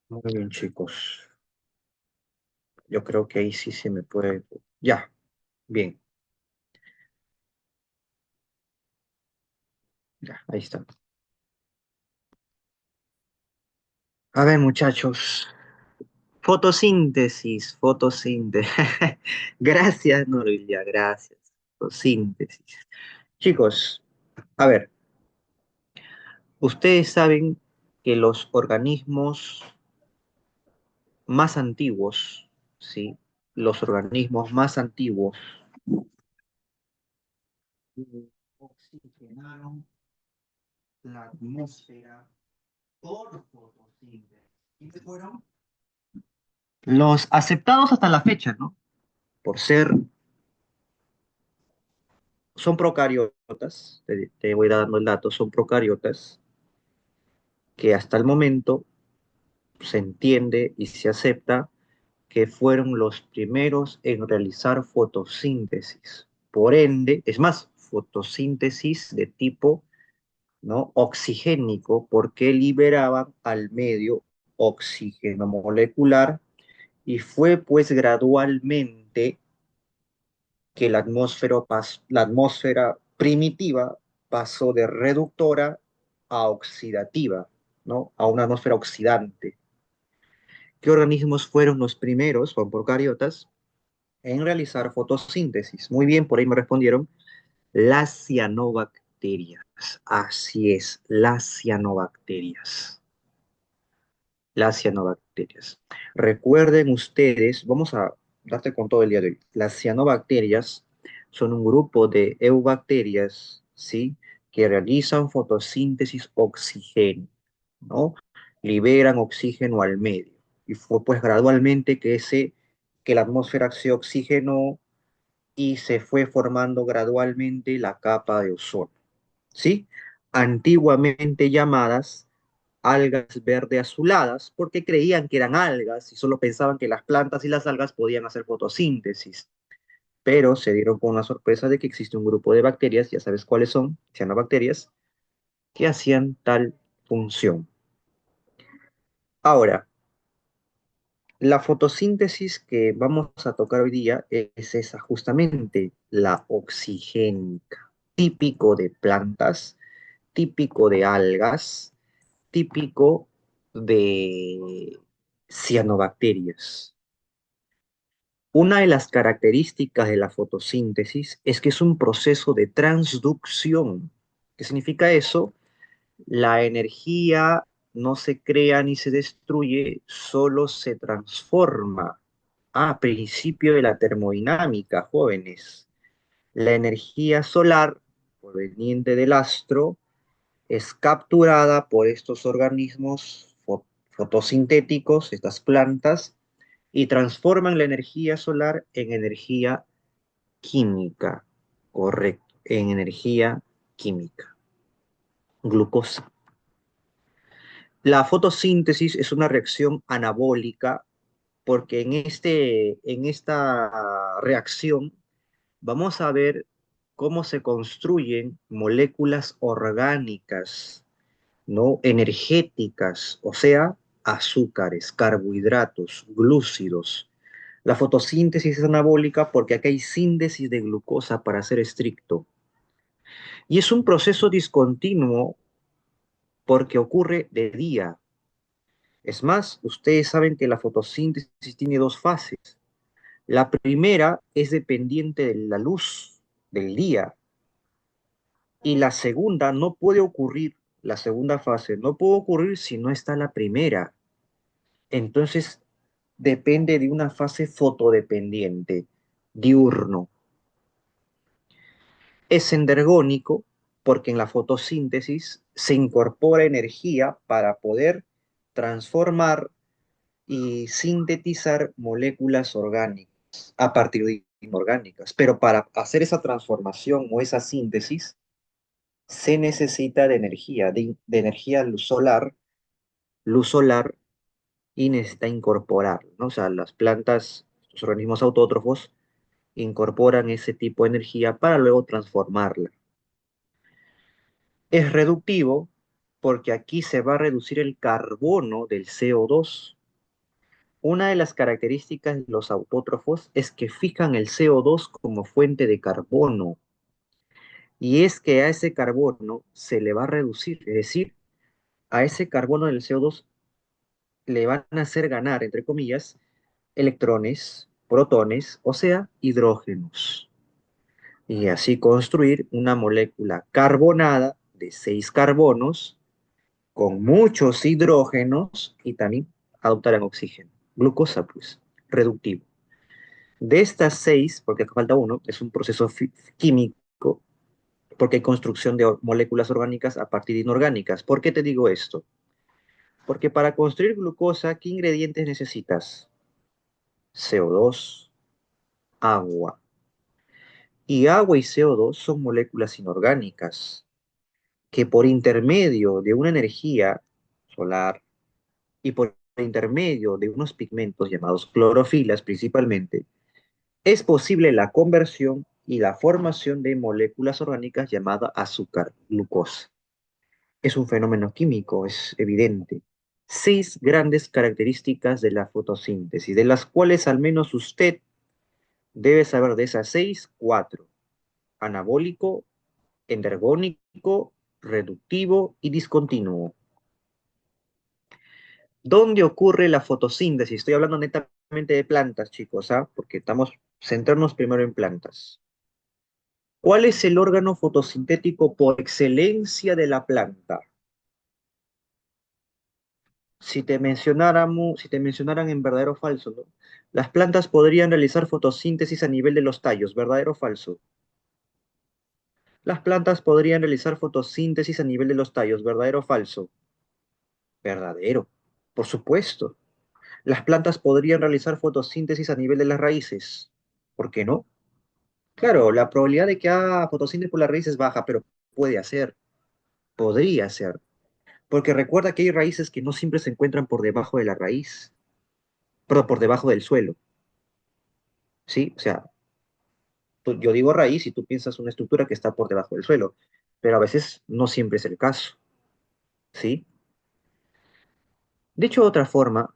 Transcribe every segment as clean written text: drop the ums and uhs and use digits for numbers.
Muy bien, chicos. Yo creo que ahí sí se me puede. Ya, bien. Ya, ahí está. A ver, muchachos. Fotosíntesis. Gracias, Norelia, gracias. Fotosíntesis. Chicos, a ver, ustedes saben que los organismos más antiguos, ¿sí? Los organismos más antiguos oxigenaron la atmósfera por fotosíntesis. ¿Quiénes fueron? Los aceptados hasta la fecha, ¿no? Por ser, son procariotas, te voy dando el dato, son procariotas que hasta el momento se entiende y se acepta que fueron los primeros en realizar fotosíntesis. Por ende, es más, fotosíntesis de tipo, ¿no? Oxigénico, porque liberaban al medio oxígeno molecular y fue pues gradualmente que la atmósfera primitiva pasó de reductora a oxidativa, ¿no? A una atmósfera oxidante. ¿Qué organismos fueron los primeros, son procariotas, en realizar fotosíntesis? Muy bien, por ahí me respondieron, las cianobacterias. Así es, las cianobacterias. Las cianobacterias. Recuerden ustedes, vamos a darte con todo el día de hoy. Las cianobacterias son un grupo de eubacterias, ¿sí? Que realizan fotosíntesis oxígeno, ¿no? Liberan oxígeno al medio. Y fue pues gradualmente que la atmósfera se oxigenó y se fue formando gradualmente la capa de ozono, ¿sí? Antiguamente llamadas algas verde azuladas, porque creían que eran algas y solo pensaban que las plantas y las algas podían hacer fotosíntesis. Pero se dieron con la sorpresa de que existe un grupo de bacterias, ya sabes cuáles son, cianobacterias, que hacían tal función. Ahora, la fotosíntesis que vamos a tocar hoy día es esa justamente, la oxigénica, típico de plantas, típico de algas, típico de cianobacterias. Una de las características de la fotosíntesis es que es un proceso de transducción. ¿Qué significa eso? La energía no se crea ni se destruye, solo se transforma. Principio de la termodinámica, jóvenes. La energía solar proveniente del astro es capturada por estos organismos fotosintéticos, estas plantas, y transforman la energía solar en energía química, correcto, en energía química, glucosa. La fotosíntesis es una reacción anabólica porque en esta reacción vamos a ver cómo se construyen moléculas orgánicas, ¿no? Energéticas, o sea, azúcares, carbohidratos, glúcidos. La fotosíntesis es anabólica porque aquí hay síntesis de glucosa para ser estricto. Y es un proceso discontinuo porque ocurre de día. Es más, ustedes saben que la fotosíntesis tiene dos fases. La primera es dependiente de la luz del día y la segunda no puede ocurrir, la segunda fase no puede ocurrir si no está la primera. Entonces, depende de una fase fotodependiente, diurno. Es endergónico porque en la fotosíntesis se incorpora energía para poder transformar y sintetizar moléculas orgánicas a partir de inorgánicas. Pero para hacer esa transformación o esa síntesis se necesita de energía, de energía luz solar y necesita incorporar, ¿no? O sea, las plantas, los organismos autótrofos, incorporan ese tipo de energía para luego transformarla. Es reductivo porque aquí se va a reducir el carbono del CO2. Una de las características de los autótrofos es que fijan el CO2 como fuente de carbono. Y es que a ese carbono se le va a reducir, es decir, a ese carbono del CO2 le van a hacer ganar, entre comillas, electrones, protones, o sea, hidrógenos. Y así construir una molécula carbonada de 6 carbonos con muchos hidrógenos y también adoptarán oxígeno. Glucosa, pues, reductivo. De estas 6, porque acá falta uno, es un proceso químico, porque hay construcción de moléculas orgánicas a partir de inorgánicas. ¿Por qué te digo esto? Porque para construir glucosa, ¿qué ingredientes necesitas? CO2, agua. Y agua y CO2 son moléculas inorgánicas que por intermedio de una energía solar y por intermedio de unos pigmentos llamados clorofilas principalmente, es posible la conversión y la formación de moléculas orgánicas llamadas azúcar, glucosa. Es un fenómeno químico, es evidente. 6 grandes características de la fotosíntesis, de las cuales al menos usted debe saber de esas 6, 4. Anabólico, endergónico, reductivo y discontinuo. ¿Dónde ocurre la fotosíntesis? Estoy hablando netamente de plantas, chicos, ¿ah? Porque estamos centrarnos primero en plantas. ¿Cuál es el órgano fotosintético por excelencia de la planta? Si te mencionaran en verdadero o falso, ¿no? Las plantas podrían realizar fotosíntesis a nivel de los tallos, ¿verdadero o falso? Las plantas podrían realizar fotosíntesis a nivel de los tallos, ¿verdadero o falso? Verdadero, por supuesto. Las plantas podrían realizar fotosíntesis a nivel de las raíces. ¿Por qué no? Claro, la probabilidad de que haga fotosíntesis por la raíz es baja, pero puede hacer, podría ser. Porque recuerda que hay raíces que no siempre se encuentran por debajo de la raíz, pero por debajo del suelo, ¿sí? O sea, yo digo raíz y tú piensas una estructura que está por debajo del suelo, pero a veces no siempre es el caso, ¿sí? Dicho de otra forma,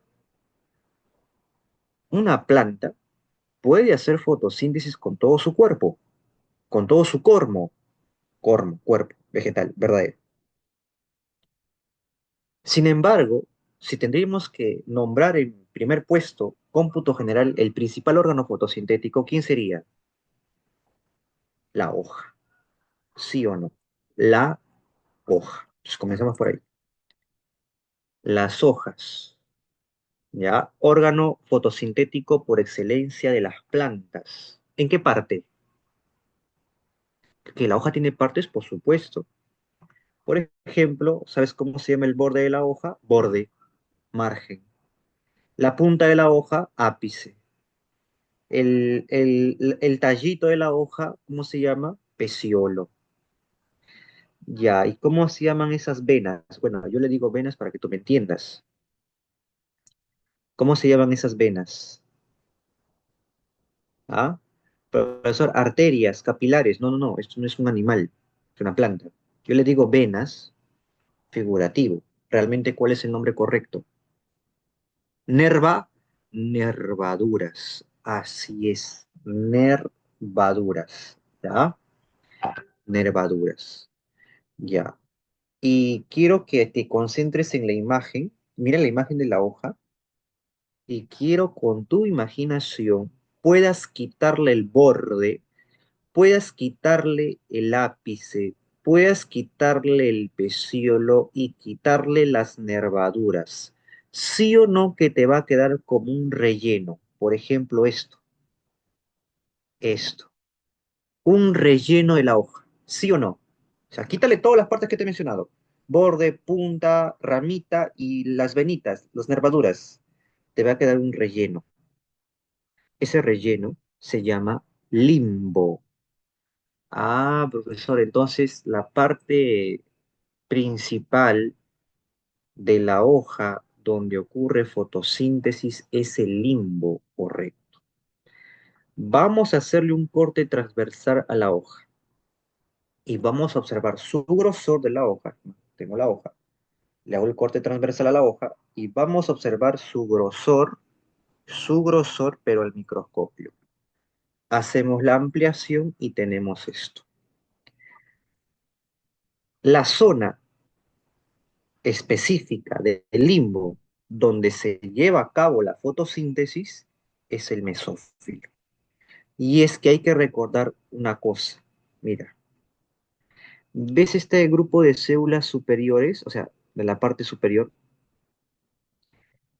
una planta puede hacer fotosíntesis con todo su cuerpo, con todo su cuerpo vegetal, verdadero. Sin embargo, si tendríamos que nombrar en primer puesto, cómputo general, el principal órgano fotosintético, ¿quién sería? La hoja, ¿sí o no? La hoja. Entonces comenzamos por ahí. Las hojas, ¿ya? Órgano fotosintético por excelencia de las plantas. ¿En qué parte? Que la hoja tiene partes, por supuesto. Por ejemplo, ¿sabes cómo se llama el borde de la hoja? Borde, margen. La punta de la hoja, ápice. El tallito de la hoja, ¿cómo se llama? Peciolo. Ya, ¿y cómo se llaman esas venas? Bueno, yo le digo venas para que tú me entiendas. ¿Cómo se llaman esas venas? ¿Ah? Profesor, arterias, capilares. No, no, no, esto no es un animal, es una planta. Yo le digo venas, figurativo. Realmente, ¿cuál es el nombre correcto? Nerva, nervaduras. Así es, nervaduras. ¿Ya? Nervaduras. Ya. Y quiero que te concentres en la imagen. Mira la imagen de la hoja. Y quiero con tu imaginación puedas quitarle el borde, puedas quitarle el ápice, puedas quitarle el pecíolo y quitarle las nervaduras. Sí o no que te va a quedar como un relleno. Por ejemplo, esto. Un relleno de la hoja. ¿Sí o no? O sea, quítale todas las partes que te he mencionado. Borde, punta, ramita y las venitas, las nervaduras. Te va a quedar un relleno. Ese relleno se llama limbo. Ah, profesor, entonces la parte principal de la hoja donde ocurre fotosíntesis es el limbo, correcto. Vamos a hacerle un corte transversal a la hoja y vamos a observar su grosor de la hoja. Tengo la hoja, le hago el corte transversal a la hoja y vamos a observar su grosor su grosor, pero al microscopio. Hacemos la ampliación y tenemos esto. La zona específica del limbo donde se lleva a cabo la fotosíntesis es el mesófilo. Y es que hay que recordar una cosa. Mira, ¿ves este grupo de células superiores? O sea, de la parte superior.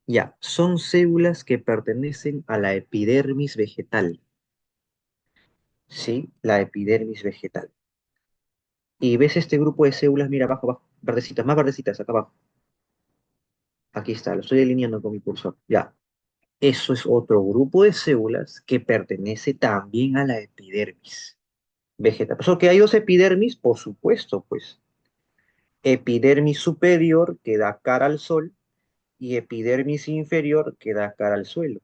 Ya, son células que pertenecen a la epidermis vegetal. ¿Sí? La epidermis vegetal. Y ves este grupo de células, mira abajo, abajo, verdecitas, más verdecitas, acá abajo. Aquí está, lo estoy alineando con mi cursor. Ya, eso es otro grupo de células que pertenece también a la epidermis vegetal. ¿Eso que hay dos epidermis? Por supuesto, pues. Epidermis superior que da cara al sol y epidermis inferior que da cara al suelo.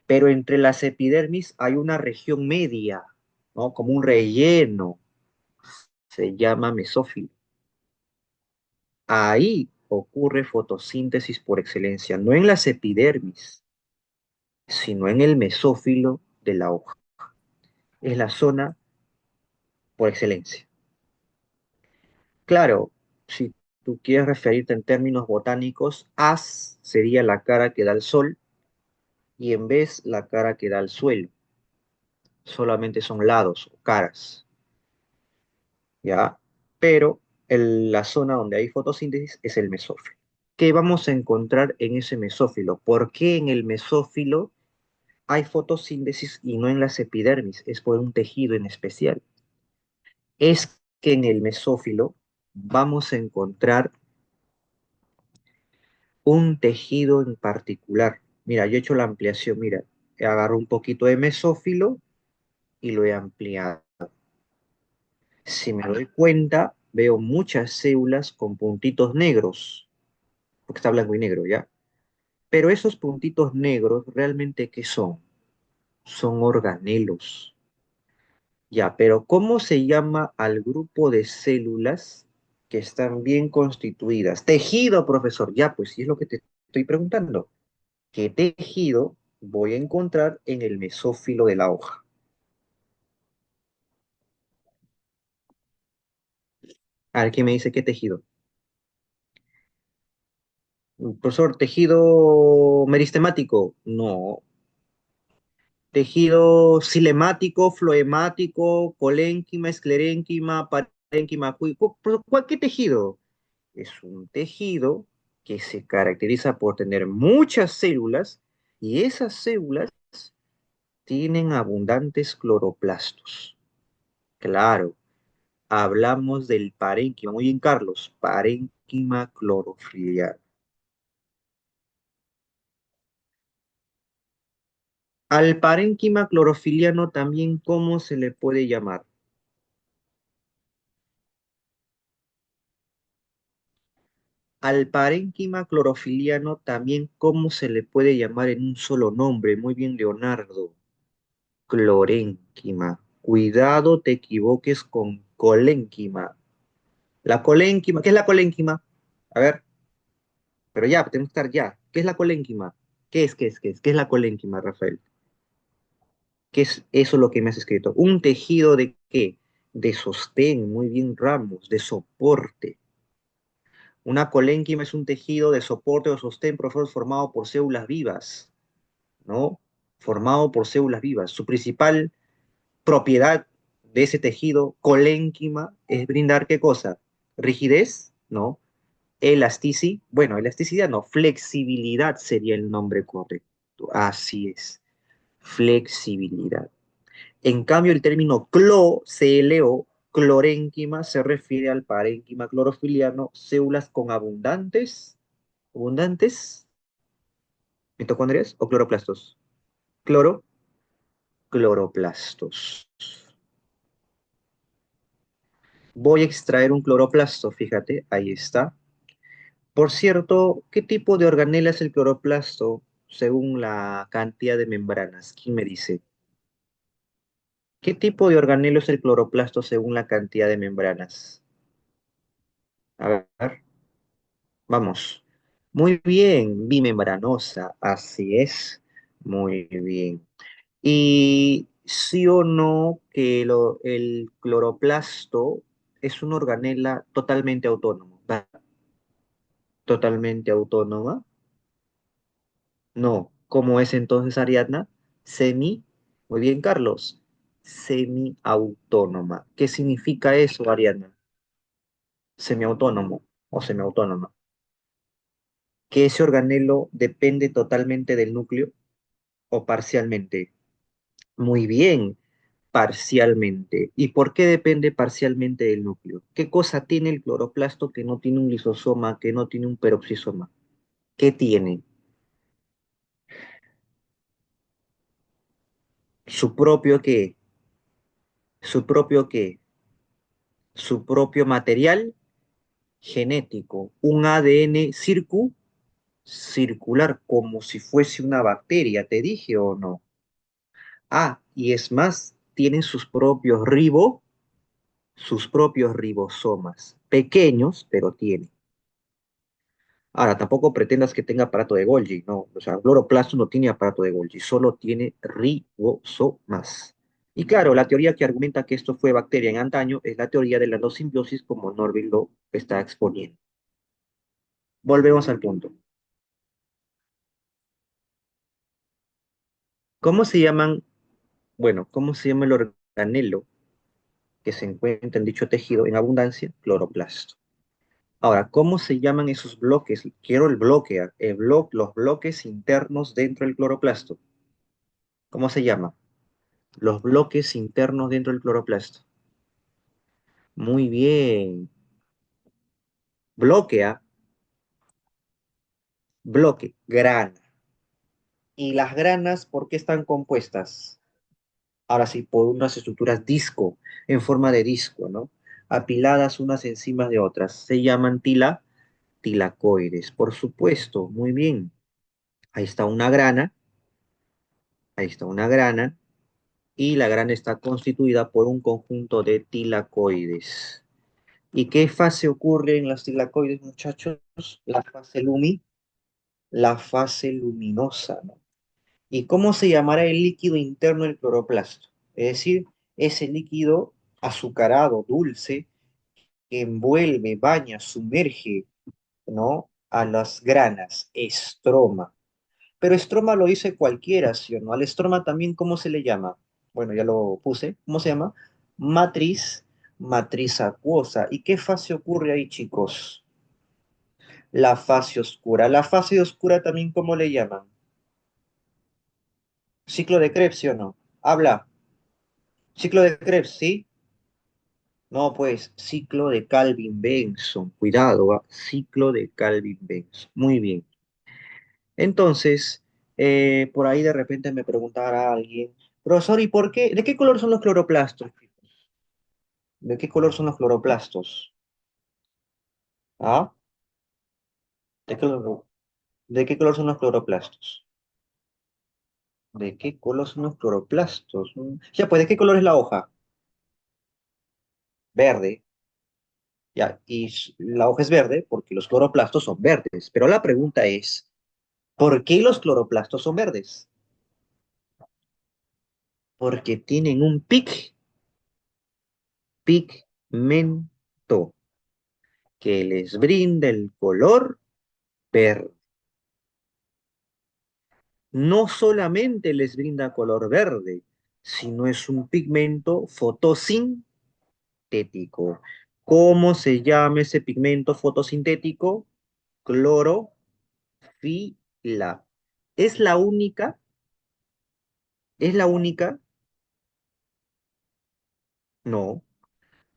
Pero entre las epidermis hay una región media, ¿no? Como un relleno, se llama mesófilo. Ahí ocurre fotosíntesis por excelencia, no en las epidermis, sino en el mesófilo de la hoja. Es la zona por excelencia. Claro, si tú quieres referirte en términos botánicos, haz sería la cara que da al sol y en vez la cara que da al suelo. Solamente son lados o caras, ¿ya? Pero la zona donde hay fotosíntesis es el mesófilo. ¿Qué vamos a encontrar en ese mesófilo? ¿Por qué en el mesófilo hay fotosíntesis y no en las epidermis? Es por un tejido en especial. Es que en el mesófilo vamos a encontrar un tejido en particular. Mira, yo he hecho la ampliación, mira, agarro un poquito de mesófilo y lo he ampliado. Si me doy cuenta, veo muchas células con puntitos negros, porque está blanco y negro, ¿ya? Pero esos puntitos negros, ¿realmente qué son? Son organelos, ¿ya? Pero ¿cómo se llama al grupo de células que están bien constituidas? Tejido, profesor, ya, pues sí es lo que te estoy preguntando. ¿Qué tejido voy a encontrar en el mesófilo de la hoja? A ver, ¿quién me dice qué tejido? Profesor, ¿tejido meristemático? No. ¿Tejido cilemático, floemático, colénquima, esclerénquima, parénquima? ¿Qué tejido? Es un tejido que se caracteriza por tener muchas células y esas células tienen abundantes cloroplastos. Claro, hablamos del parénquima. Muy bien, Carlos. Parénquima clorofiliar. Al parénquima clorofiliano también, ¿cómo se le puede llamar? Al parénquima clorofiliano también, ¿cómo se le puede llamar en un solo nombre? Muy bien, Leonardo. Clorénquima. Cuidado, te equivoques con colénquima. La colénquima, ¿qué es la colénquima? A ver, pero ya, tenemos que estar ya. ¿Qué es la colénquima? ¿Qué es la colénquima, Rafael? ¿Qué es eso lo que me has escrito? ¿Un tejido de qué? De sostén, muy bien, Ramos, de soporte. Una colénquima es un tejido de soporte o sostén, profesor, formado por células vivas, ¿no? Formado por células vivas. Su principal propiedad de ese tejido colénquima es brindar ¿qué cosa? Rigidez, ¿no? Elasticidad no, flexibilidad sería el nombre correcto. Así es, flexibilidad. En cambio, el término CLO, clorénquima, se refiere al parénquima clorofiliano, células con abundantes mitocondrias o cloroplastos. Cloro, cloroplastos. Voy a extraer un cloroplasto, fíjate, ahí está. Por cierto, ¿qué tipo de organela es el cloroplasto según la cantidad de membranas? ¿Quién me dice? ¿Qué tipo de organelo es el cloroplasto según la cantidad de membranas? A ver, vamos. Muy bien, bimembranosa, así es. Muy bien. Y sí o no que el cloroplasto es una organela totalmente autónoma. Totalmente autónoma. No. ¿Cómo es entonces Ariadna? Semi. Muy bien, Carlos. Semiautónoma. ¿Qué significa eso, Ariadna? Semiautónomo o semiautónoma. Que ese organelo depende totalmente del núcleo o parcialmente. Muy bien, parcialmente. ¿Y por qué depende parcialmente del núcleo? ¿Qué cosa tiene el cloroplasto que no tiene un lisosoma, que no tiene un peroxisoma? ¿Qué tiene? ¿Su propio qué? ¿Su propio qué? ¿Su propio material genético? ¿Un ADN circular, como si fuese una bacteria, te dije o no? Ah, y es más, tienen sus propios ribosomas, pequeños, pero tienen. Ahora, tampoco pretendas que tenga aparato de Golgi, no. O sea, el cloroplasto no tiene aparato de Golgi, solo tiene ribosomas. Y claro, la teoría que argumenta que esto fue bacteria en antaño es la teoría de la no simbiosis, como Norville lo está exponiendo. Volvemos al punto. ¿Cómo se llaman, bueno, cómo se llama el organelo que se encuentra en dicho tejido en abundancia? Cloroplasto. Ahora, ¿cómo se llaman esos bloques? Quiero el bloque, los bloques internos dentro del cloroplasto. ¿Cómo se llama? Los bloques internos dentro del cloroplasto. Muy bien. Bloquea, bloque, grana. ¿Y las granas por qué están compuestas? Ahora sí, por unas estructuras disco, en forma de disco, ¿no? Apiladas unas encima de otras. Se llaman tilacoides. Por supuesto, muy bien. Ahí está una grana, ahí está una grana, y la grana está constituida por un conjunto de tilacoides. ¿Y qué fase ocurre en las tilacoides, muchachos? La fase la fase luminosa, ¿no? ¿Y cómo se llamará el líquido interno del cloroplasto? Es decir, ese líquido azucarado, dulce, que envuelve, baña, sumerge, ¿no? A las granas, estroma. Pero estroma lo dice cualquiera, ¿sí o no? Al estroma también, ¿cómo se le llama? Bueno, ya lo puse. ¿Cómo se llama? Matriz, matriz acuosa. ¿Y qué fase ocurre ahí, chicos? La fase oscura. La fase oscura también, ¿cómo le llaman? Ciclo de Krebs, ¿sí o no? Habla. Ciclo de Krebs, ¿sí? No, pues, ciclo de Calvin-Benson. Cuidado, ¿ah? Ciclo de Calvin-Benson. Muy bien. Entonces, por ahí de repente me preguntará alguien, profesor, ¿y por qué? ¿De qué color son los cloroplastos, chicos? ¿De qué color son los cloroplastos? ¿Ah? ¿De qué, de qué color son los cloroplastos? ¿De qué color son los cloroplastos? Ya, pues, ¿de qué color es la hoja? Verde. Ya, y la hoja es verde porque los cloroplastos son verdes. Pero la pregunta es, ¿por qué los cloroplastos son verdes? Porque tienen un pigmento que les brinda el color verde. No solamente les brinda color verde, sino es un pigmento fotosintético. ¿Cómo se llama ese pigmento fotosintético? Clorofila. Es la única, es la única, no.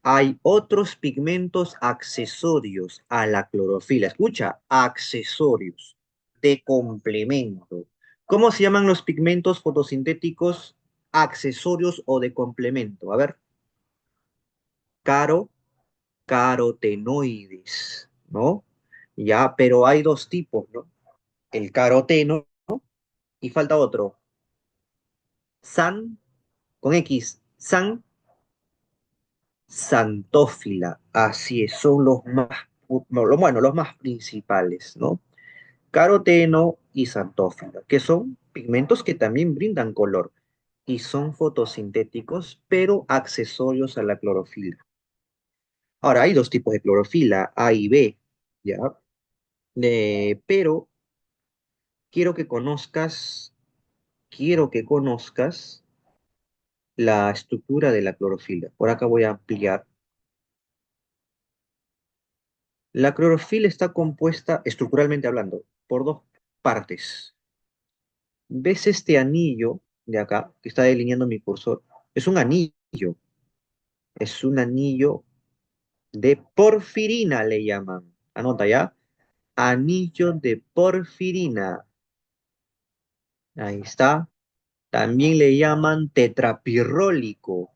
Hay otros pigmentos accesorios a la clorofila. Escucha, accesorios de complemento. ¿Cómo se llaman los pigmentos fotosintéticos accesorios o de complemento? A ver, caro, carotenoides, ¿no? Ya, pero hay dos tipos, ¿no? El caroteno y falta otro. San, con X, santófila. Así es, son los más, bueno, los más principales, ¿no? Caroteno y santófila. ¿Qué son? Pigmentos que también brindan color y son fotosintéticos, pero accesorios a la clorofila. Ahora, hay dos tipos de clorofila, A y B, ¿ya? Pero quiero que conozcas, quiero que conozcas la estructura de la clorofila. Por acá voy a ampliar. La clorofila está compuesta, estructuralmente hablando, por dos partes. ¿Ves este anillo de acá que está delineando mi cursor? Es un anillo, es un anillo de porfirina, le llaman. Anota ya, anillo de porfirina. Ahí está. También le llaman tetrapirrólico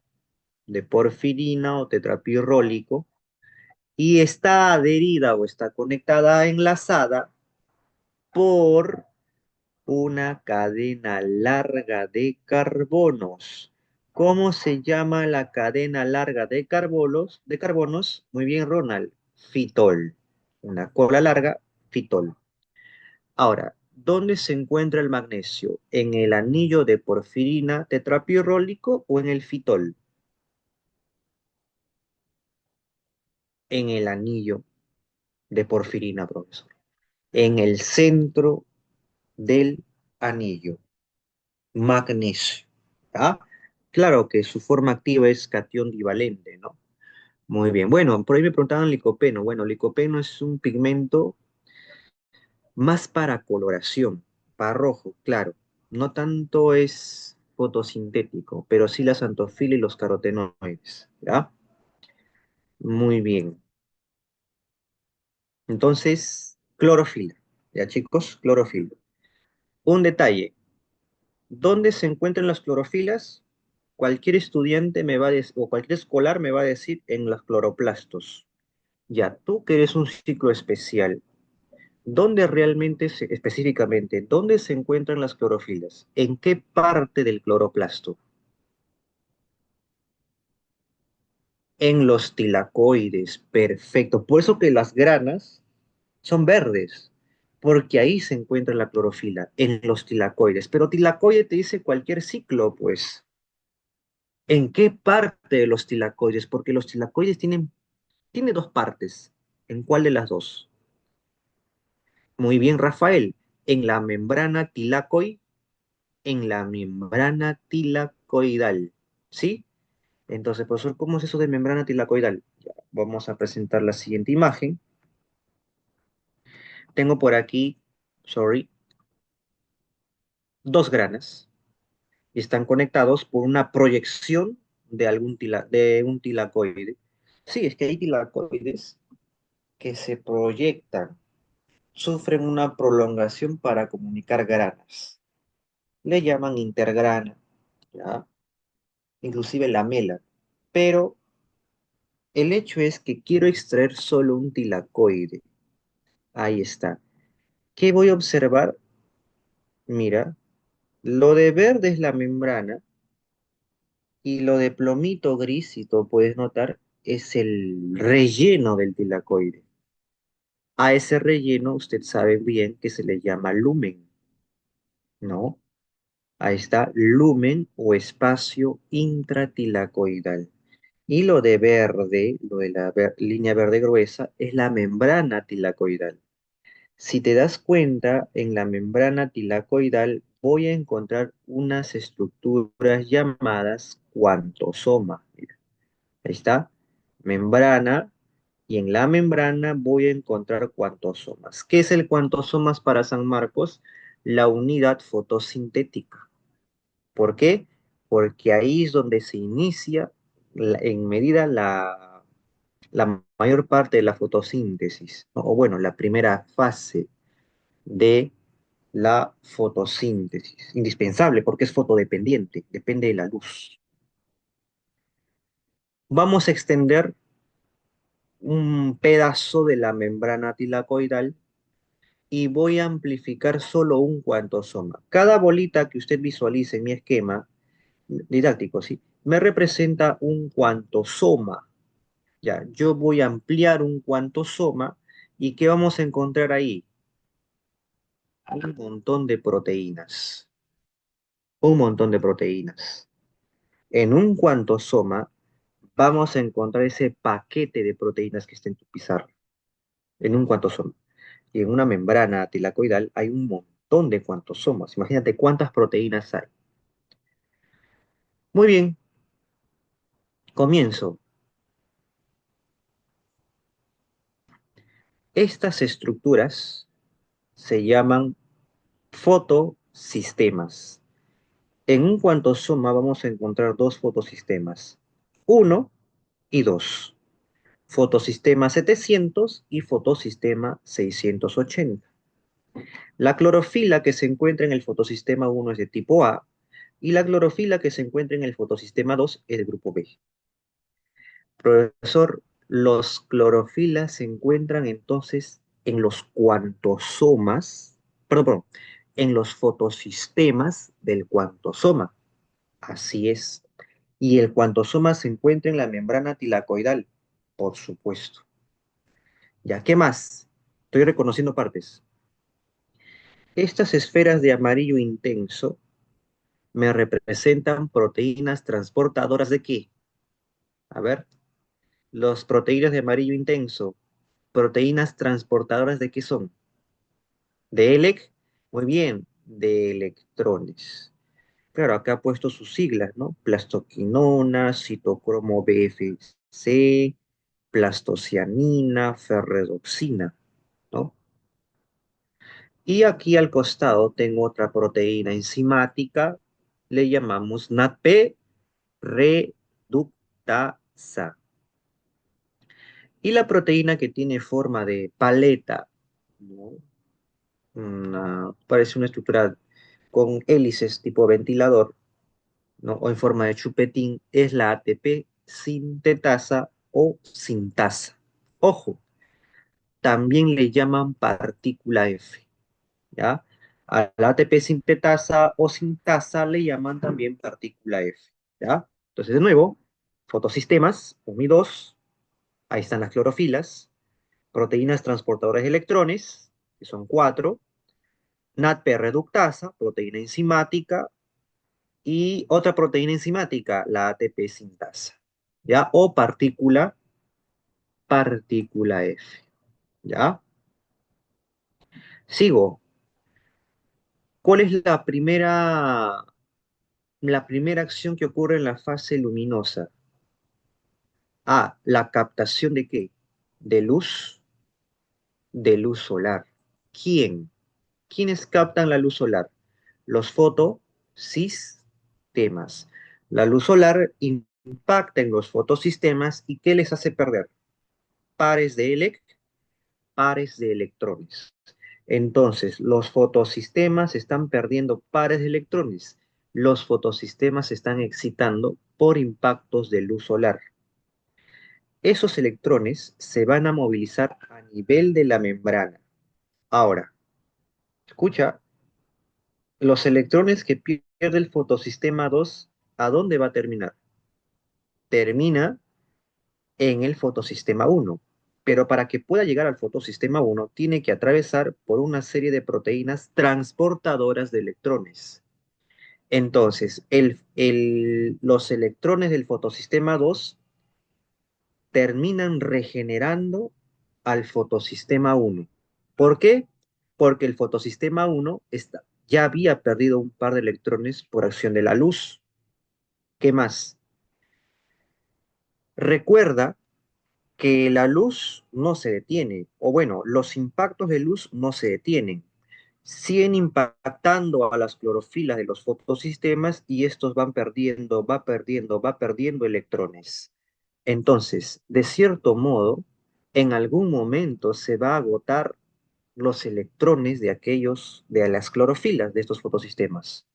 de porfirina o tetrapirrólico y está adherida o está conectada, enlazada por una cadena larga de carbonos. ¿Cómo se llama la cadena larga de carbonos? De carbonos, muy bien, Ronald, fitol. Una cola larga, fitol. Ahora, ¿dónde se encuentra el magnesio? ¿En el anillo de porfirina tetrapirrólico o en el fitol? En el anillo de porfirina, profesor. En el centro del anillo, magnesio. ¿Ah? Claro que su forma activa es catión divalente, ¿no? Muy bien. Bueno, por ahí me preguntaban licopeno. Bueno, licopeno es un pigmento más para coloración, para rojo, claro. No tanto es fotosintético, pero sí la xantofila y los carotenoides, ¿ya? Muy bien. Entonces, clorofila. ¿Ya, chicos? Clorofila. Un detalle. ¿Dónde se encuentran las clorofilas? Cualquier estudiante me va a decir, o cualquier escolar me va a decir en los cloroplastos. Ya, tú que eres un ciclo especial, ¿dónde realmente, específicamente, dónde se encuentran las clorofilas? ¿En qué parte del cloroplasto? En los tilacoides, perfecto. Por eso que las granas son verdes, porque ahí se encuentra la clorofila, en los tilacoides. Pero tilacoide te dice cualquier ciclo, pues. ¿En qué parte de los tilacoides? Porque los tilacoides tiene dos partes. ¿En cuál de las dos? Muy bien, Rafael. En la membrana tilacoide, en la membrana tilacoidal. ¿Sí? Entonces, profesor, ¿cómo es eso de membrana tilacoidal? Ya, vamos a presentar la siguiente imagen. Tengo por aquí, sorry, dos granas y están conectados por una proyección de un tilacoide. Sí, es que hay tilacoides que se proyectan, sufren una prolongación para comunicar granas. Le llaman intergrana, ¿ya? Inclusive lamela. Pero el hecho es que quiero extraer solo un tilacoide. Ahí está. ¿Qué voy a observar? Mira, lo de verde es la membrana y lo de plomito gris, si tú puedes notar, es el relleno del tilacoide. A ese relleno usted sabe bien que se le llama lumen, ¿no? Ahí está, lumen o espacio intratilacoidal. Y lo de verde, lo de la línea verde gruesa, es la membrana tilacoidal. Si te das cuenta, en la membrana tilacoidal voy a encontrar unas estructuras llamadas cuantosoma. Mira, ahí está, membrana, y en la membrana voy a encontrar cuantosomas. ¿Qué es el cuantosomas para San Marcos? La unidad fotosintética. ¿Por qué? Porque ahí es donde se inicia en medida la mayor parte de la fotosíntesis, ¿no? O bueno, la primera fase de la fotosíntesis. Indispensable porque es fotodependiente, depende de la luz. Vamos a extender un pedazo de la membrana tilacoidal y voy a amplificar solo un cuantosoma. Cada bolita que usted visualice en mi esquema didáctico, ¿sí? Me representa un cuantosoma. Ya, yo voy a ampliar un cuantosoma y ¿qué vamos a encontrar ahí? Un montón de proteínas. un montón de proteínas. En un cuantosoma vamos a encontrar ese paquete de proteínas que está en tu pizarra, en un cuantosoma. Y en una membrana tilacoidal hay un montón de cuantosomas. Imagínate cuántas proteínas hay. Muy bien, comienzo. Estas estructuras se llaman fotosistemas. En un cuantosoma vamos a encontrar dos fotosistemas, uno y dos. Fotosistema 700 y fotosistema 680. La clorofila que se encuentra en el fotosistema 1 es de tipo A y la clorofila que se encuentra en el fotosistema 2 es del grupo B. Profesor, los clorofilas se encuentran entonces en los cuantosomas, perdón, en los fotosistemas del cuantosoma. Así es. Y el cuantosoma se encuentra en la membrana tilacoidal, por supuesto. ¿Ya qué más? Estoy reconociendo partes. Estas esferas de amarillo intenso me representan proteínas transportadoras de qué? A ver, los proteínas de amarillo intenso, proteínas transportadoras de qué son? ¿De ELEC? Muy bien, de electrones. Claro, acá ha puesto sus siglas, ¿no? Plastoquinona, citocromo BFC, plastocianina, ferredoxina, ¿no? Y aquí al costado tengo otra proteína enzimática, le llamamos NADP reductasa. Y la proteína que tiene forma de paleta, ¿no? Parece una estructura con hélices tipo ventilador, ¿no? O en forma de chupetín, es la ATP sintetasa o sintasa. Ojo, también le llaman partícula F, ¿ya? A la ATP sintetasa o sintasa le llaman también partícula F, ¿ya? Entonces, de nuevo, fotosistemas, 1 y 2, ahí están las clorofilas, proteínas transportadoras de electrones, que son 4, NADP reductasa, proteína enzimática, y otra proteína enzimática, la ATP sintasa, ¿ya? O partícula F, ¿ya? Sigo. ¿Cuál es la primera acción que ocurre en la fase luminosa? A, la captación de qué? De luz solar. ¿Quién? ¿Quiénes captan la luz solar? Los fotosistemas. La luz solar impacta en los fotosistemas y ¿qué les hace perder? Pares de pares de electrones. Entonces, los fotosistemas están perdiendo pares de electrones. Los fotosistemas se están excitando por impactos de luz solar. Esos electrones se van a movilizar a nivel de la membrana. Ahora, escucha, los electrones que pierde el fotosistema 2, ¿a dónde va a terminar? Termina en el fotosistema 1. Pero para que pueda llegar al fotosistema 1, tiene que atravesar por una serie de proteínas transportadoras de electrones. Entonces, los electrones del fotosistema 2 terminan regenerando al fotosistema 1. ¿Por qué? Porque el fotosistema 1 ya había perdido un par de electrones por acción de la luz. ¿Qué más? Recuerda que la luz no se detiene, o bueno, los impactos de luz no se detienen. Siguen impactando a las clorofilas de los fotosistemas y estos va perdiendo electrones. Entonces, de cierto modo, en algún momento se va a agotar los electrones de las clorofilas de estos fotosistemas.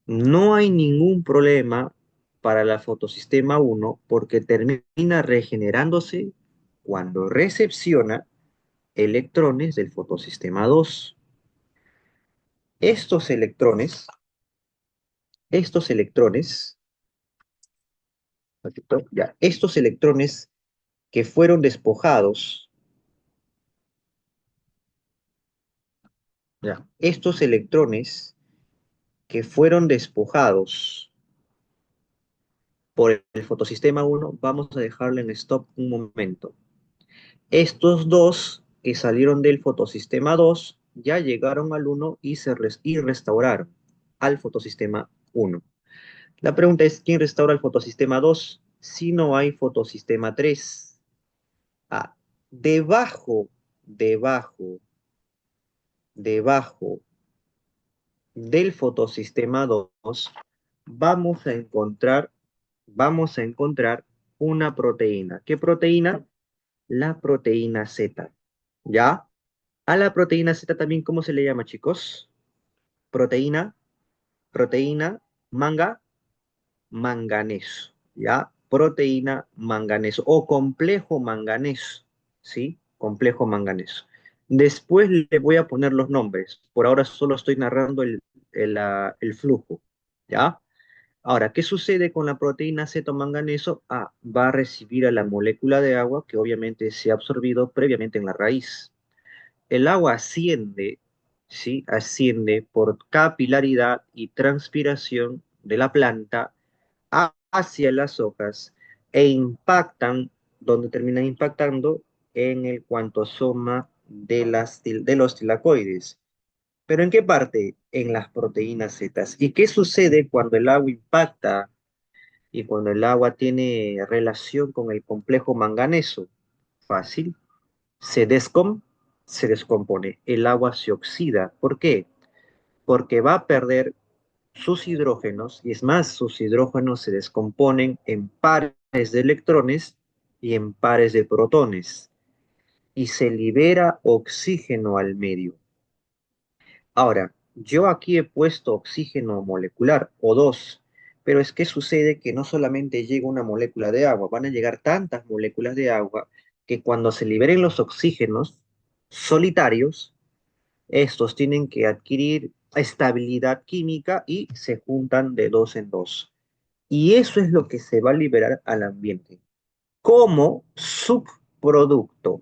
No hay ningún problema para la fotosistema 1 porque termina regenerándose cuando recepciona electrones del fotosistema 2. Estos electrones, estos electrones que fueron despojados, estos electrones que fueron despojados por el fotosistema uno, vamos a dejarlo en stop un momento. Estos dos que salieron del fotosistema 2 ya llegaron al uno y restauraron al fotosistema uno. La pregunta es, ¿quién restaura el fotosistema 2 si no hay fotosistema 3? Ah, debajo, debajo, debajo del fotosistema 2 vamos a encontrar una proteína. ¿Qué proteína? La proteína Z. ¿Ya? A la proteína Z también, ¿cómo se le llama, chicos? Proteína, proteína, manganeso, ¿ya? Proteína manganeso o complejo manganeso, ¿sí? Complejo manganeso. Después le voy a poner los nombres. Por ahora solo estoy narrando el flujo, ¿ya? Ahora, ¿qué sucede con la proteína manganeso? Ah, va a recibir a la molécula de agua que obviamente se ha absorbido previamente en la raíz. El agua asciende, ¿sí? Asciende por capilaridad y transpiración de la planta hacia las hojas e impactan, donde terminan impactando en el cuantosoma de los tilacoides. ¿Pero en qué parte? En las proteínas Z. ¿Y qué sucede cuando el agua impacta y cuando el agua tiene relación con el complejo manganeso? Fácil. Se, descom se descompone, el agua se oxida. ¿Por qué? Porque va a perder sus hidrógenos, y es más, sus hidrógenos se descomponen en pares de electrones y en pares de protones, y se libera oxígeno al medio. Ahora, yo aquí he puesto oxígeno molecular o dos, pero es que sucede que no solamente llega una molécula de agua, van a llegar tantas moléculas de agua que cuando se liberen los oxígenos solitarios, estos tienen que adquirir estabilidad química y se juntan de dos en dos. Y eso es lo que se va a liberar al ambiente como subproducto,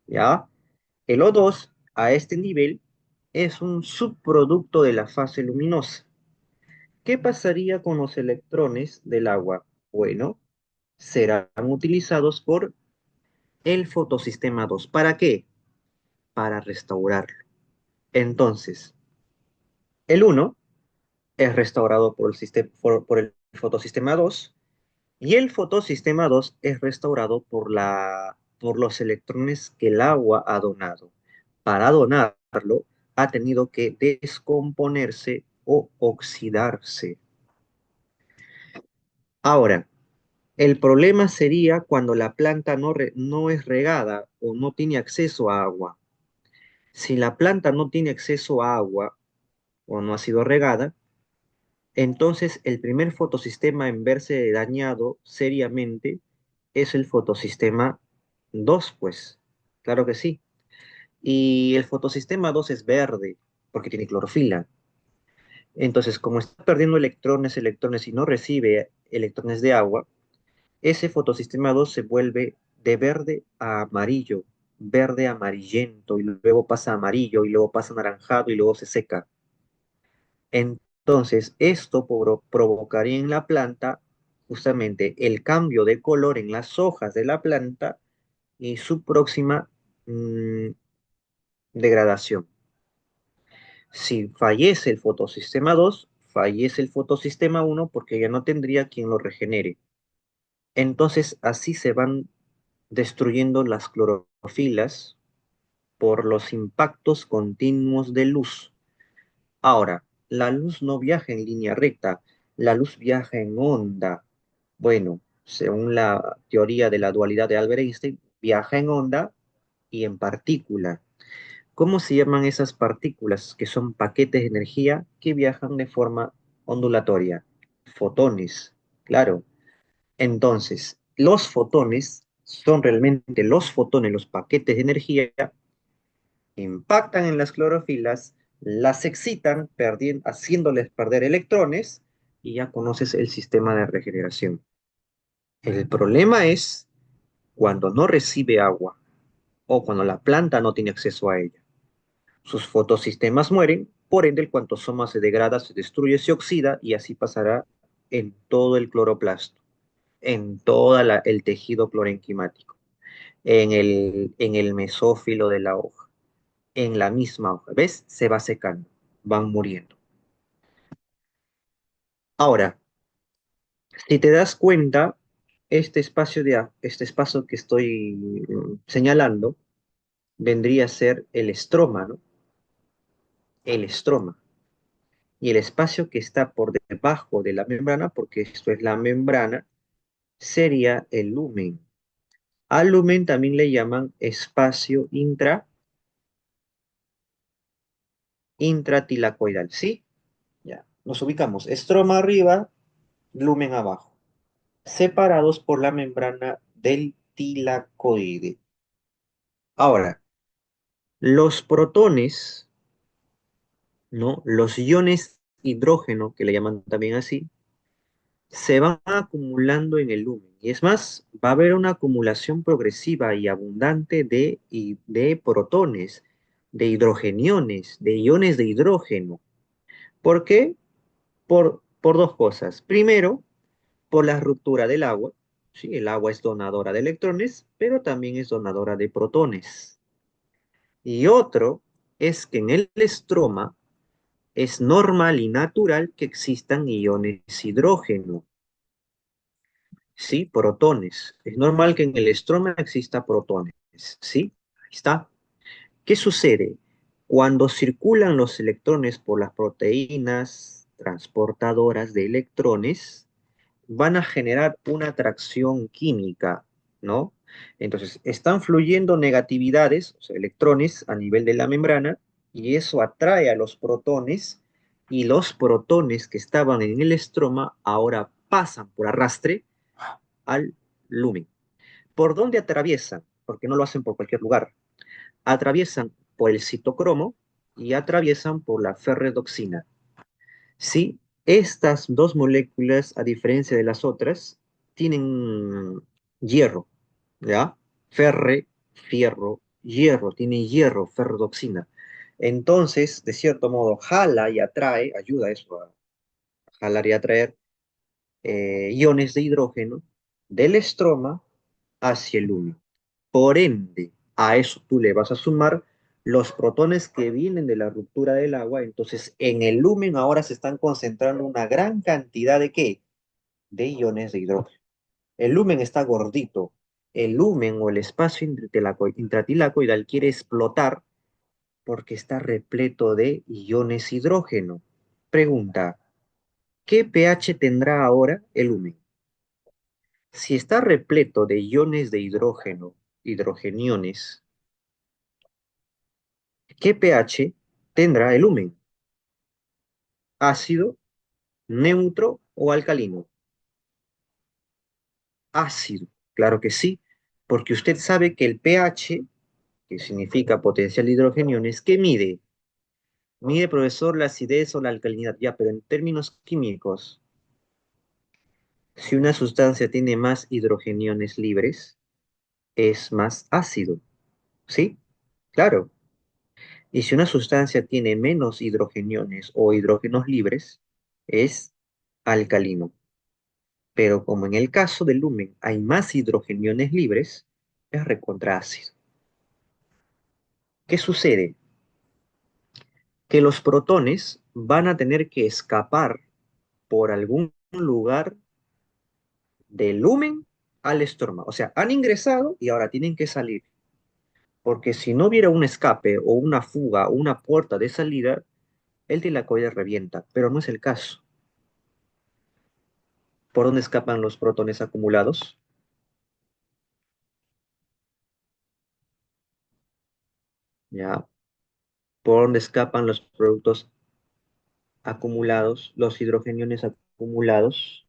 ¿ya? El O2 a este nivel es un subproducto de la fase luminosa. ¿Qué pasaría con los electrones del agua? Bueno, serán utilizados por el fotosistema 2. ¿Para qué? Para restaurarlo. Entonces, el uno es restaurado por el fotosistema 2 y el fotosistema 2 es restaurado por los electrones que el agua ha donado. Para donarlo, ha tenido que descomponerse o oxidarse. Ahora, el problema sería cuando la planta no es regada o no tiene acceso a agua. Si la planta no tiene acceso a agua o no ha sido regada, entonces el primer fotosistema en verse dañado seriamente es el fotosistema 2, pues. Claro que sí. Y el fotosistema 2 es verde porque tiene clorofila. Entonces, como está perdiendo electrones y no recibe electrones de agua, ese fotosistema 2 se vuelve de verde a amarillo, verde amarillento, y luego pasa a amarillo, y luego pasa a anaranjado, y luego se seca. Entonces, esto provocaría en la planta justamente el cambio de color en las hojas de la planta y su próxima mm, degradación. Si fallece el fotosistema 2, fallece el fotosistema 1 porque ya no tendría quien lo regenere. Entonces, así se van destruyendo las clorofilas por los impactos continuos de luz. Ahora, la luz no viaja en línea recta, la luz viaja en onda. Bueno, según la teoría de la dualidad de Albert Einstein, viaja en onda y en partícula. ¿Cómo se llaman esas partículas que son paquetes de energía que viajan de forma ondulatoria? Fotones, claro. Entonces, los fotones son realmente los fotones, los paquetes de energía, impactan en las clorofilas, las excitan, haciéndoles perder electrones, y ya conoces el sistema de regeneración. El problema es cuando no recibe agua o cuando la planta no tiene acceso a ella. Sus fotosistemas mueren Por ende, el cuantosoma se degrada, se destruye, se oxida y así pasará en todo el cloroplasto, en todo el tejido clorenquimático, en el mesófilo de la hoja, en la misma hoja. ¿Ves? Se va secando, van muriendo. Ahora, si te das cuenta, este espacio que estoy señalando vendría a ser el estroma, ¿no? El estroma. Y el espacio que está por debajo de la membrana, porque esto es la membrana, sería el lumen. Al lumen también le llaman espacio intratilacoidal, ¿sí? Ya, nos ubicamos. Estroma arriba, lumen abajo, separados por la membrana del tilacoide. Ahora, los protones, ¿no? Los iones hidrógeno, que le llaman también así, se van acumulando en el lumen. Y es más, va a haber una acumulación progresiva y abundante de protones, de hidrogeniones, de iones de hidrógeno. ¿Por qué? Por dos cosas. Primero, por la ruptura del agua. Sí, el agua es donadora de electrones, pero también es donadora de protones. Y otro es que en el estroma es normal y natural que existan iones hidrógeno. Sí, protones. Es normal que en el estroma exista protones. Sí, ahí está. ¿Qué sucede? Cuando circulan los electrones por las proteínas transportadoras de electrones, van a generar una atracción química, ¿no? Entonces, están fluyendo negatividades, o sea, electrones a nivel de la membrana, y eso atrae a los protones, y los protones que estaban en el estroma ahora pasan por arrastre al lumen. ¿Por dónde atraviesan? Porque no lo hacen por cualquier lugar. Atraviesan por el citocromo y atraviesan por la ferredoxina. Sí, estas dos moléculas, a diferencia de las otras, tienen hierro, ¿ya? Fierro, hierro, tiene hierro, ferredoxina. Entonces, de cierto modo, jala y atrae, ayuda eso a jalar y atraer iones de hidrógeno del estroma hacia el lumen. Por ende, a eso tú le vas a sumar los protones que vienen de la ruptura del agua, entonces en el lumen ahora se están concentrando una gran cantidad de ¿qué? De iones de hidrógeno. El lumen está gordito. El lumen o el espacio intratilacoidal quiere explotar porque está repleto de iones hidrógeno. Pregunta, ¿qué pH tendrá ahora el lumen? Si está repleto de iones de hidrógeno, hidrogeniones, ¿qué pH tendrá el lumen? ¿Ácido, neutro o alcalino? Ácido, claro que sí, porque usted sabe que el pH, que significa potencial de hidrogeniones, ¿qué mide? Mide, profesor, la acidez o la alcalinidad, ya, pero en términos químicos, si una sustancia tiene más hidrogeniones libres, es más ácido, ¿sí? Claro. Y si una sustancia tiene menos hidrogeniones o hidrógenos libres, es alcalino. Pero como en el caso del lumen hay más hidrogeniones libres, es recontraácido. ¿Qué sucede? Que los protones van a tener que escapar por algún lugar del lumen al estroma. O sea, han ingresado y ahora tienen que salir. Porque si no hubiera un escape o una fuga o una puerta de salida, el tilacoide revienta. Pero no es el caso. ¿Por dónde escapan los protones acumulados? ¿Ya? ¿Por dónde escapan los productos acumulados, los hidrogeniones acumulados?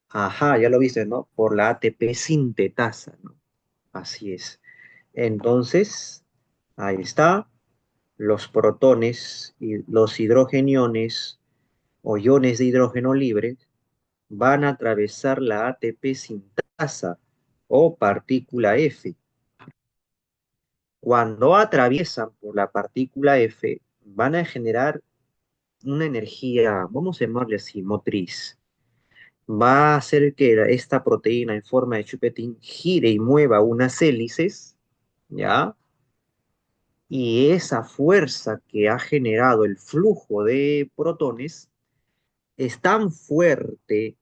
Ajá, ya lo viste, ¿no? Por la ATP sintetasa, ¿no? Así es. Entonces, ahí está, los protones y los hidrogeniones o iones de hidrógeno libre van a atravesar la ATP sintasa o partícula F. Cuando atraviesan por la partícula F, van a generar una energía, vamos a llamarle así, motriz. Va a hacer que esta proteína en forma de chupetín gire y mueva unas hélices, ¿ya? Y esa fuerza que ha generado el flujo de protones es tan fuerte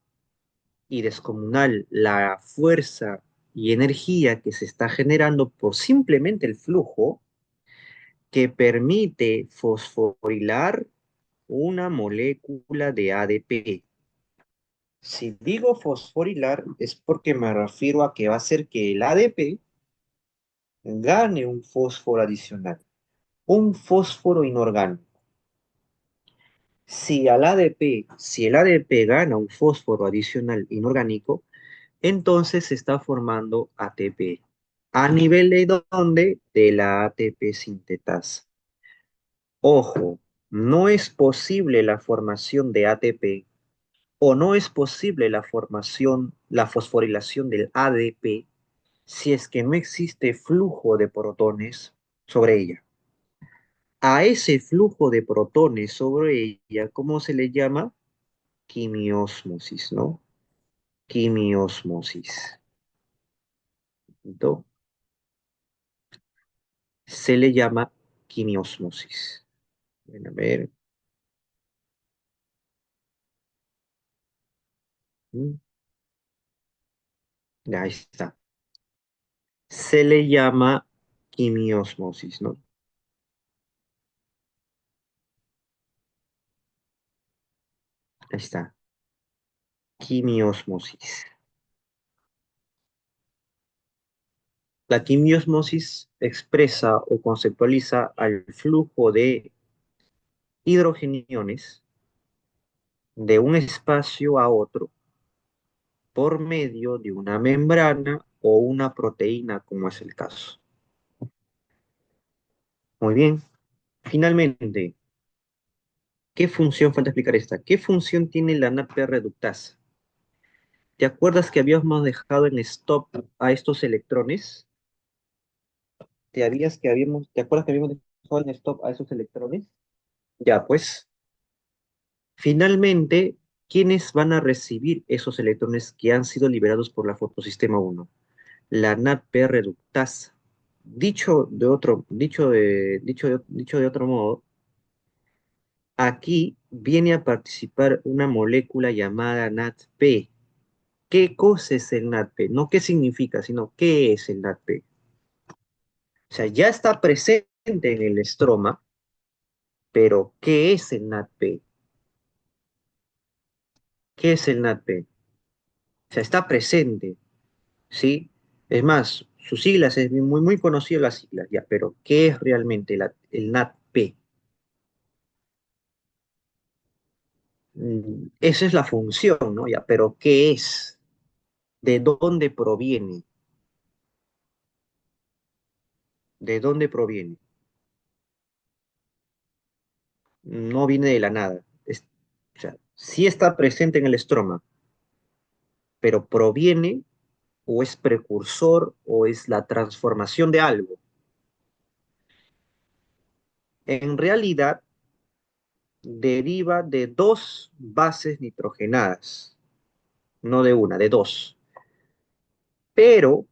y descomunal la fuerza y energía que se está generando por simplemente el flujo que permite fosforilar una molécula de ADP. Si digo fosforilar es porque me refiero a que va a hacer que el ADP gane un fósforo adicional, un fósforo inorgánico. Si el ADP gana un fósforo adicional inorgánico, entonces se está formando ATP. ¿A nivel de dónde? De la ATP sintetasa. Ojo, no es posible la formación de ATP o no es posible la formación, la fosforilación del ADP si es que no existe flujo de protones sobre ella. A ese flujo de protones sobre ella, ¿cómo se le llama? Quimiósmosis, ¿no? Quimiósmosis. ¿No? Se le llama quimiósmosis. Ven a ver. Mm, ahí está. Se le llama quimiósmosis, ¿no? Ahí está. Quimiósmosis. La quimiosmosis expresa o conceptualiza al flujo de hidrogeniones de un espacio a otro por medio de una membrana o una proteína, como es el caso. Muy bien. Finalmente, ¿qué función, falta explicar esta, qué función tiene la NADP reductasa? ¿Te acuerdas que habíamos dejado en stop a estos electrones? ¿Te acuerdas que habíamos dejado en stop a esos electrones? Ya, pues, finalmente, ¿quiénes van a recibir esos electrones que han sido liberados por la fotosistema 1? La NADP reductasa. Dicho de otro modo, aquí viene a participar una molécula llamada NADP. ¿Qué cosa es el NADP? No qué significa, sino qué es el NADP. O sea, ya está presente en el estroma, pero ¿qué es el NADP? ¿Qué es el NADP? O sea, está presente, ¿sí? Es más, sus siglas es muy, muy conocido las siglas, ya, pero ¿qué es realmente el NADP? Esa es la función, ¿no? Ya, pero ¿qué es? ¿De dónde proviene? ¿De dónde proviene? No viene de la nada. O sea, sí está presente en el estroma, pero proviene o es precursor o es la transformación de algo. En realidad, deriva de dos bases nitrogenadas, no de una, de dos. Pero,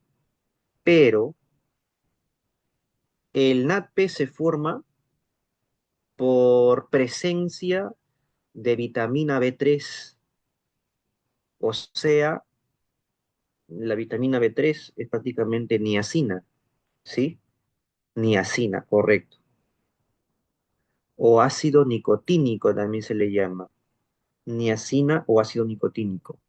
pero, el NADP se forma por presencia de vitamina B3, o sea, la vitamina B3 es prácticamente niacina, ¿sí? Niacina, correcto. O ácido nicotínico también se le llama. Niacina o ácido nicotínico.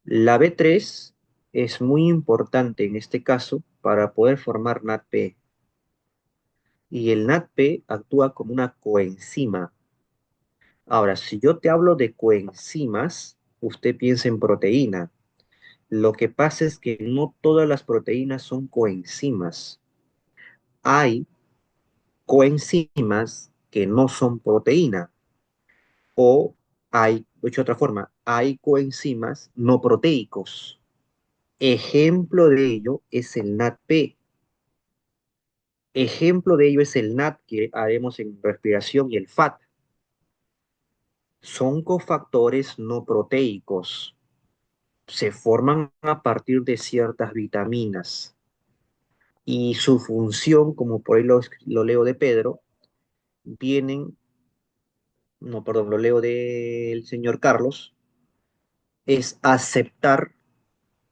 La B3 es muy importante en este caso para poder formar NADP. Y el NADP actúa como una coenzima. Ahora, si yo te hablo de coenzimas, usted piensa en proteína. Lo que pasa es que no todas las proteínas son coenzimas. Hay coenzimas que no son proteína. O hay, de otra forma, hay coenzimas no proteicos. Ejemplo de ello es el NADP. Ejemplo de ello es el NAT que haremos en respiración y el FAT. Son cofactores no proteicos. Se forman a partir de ciertas vitaminas y su función, como por ahí lo leo de Pedro, vienen, no, perdón, lo leo del señor Carlos, es aceptar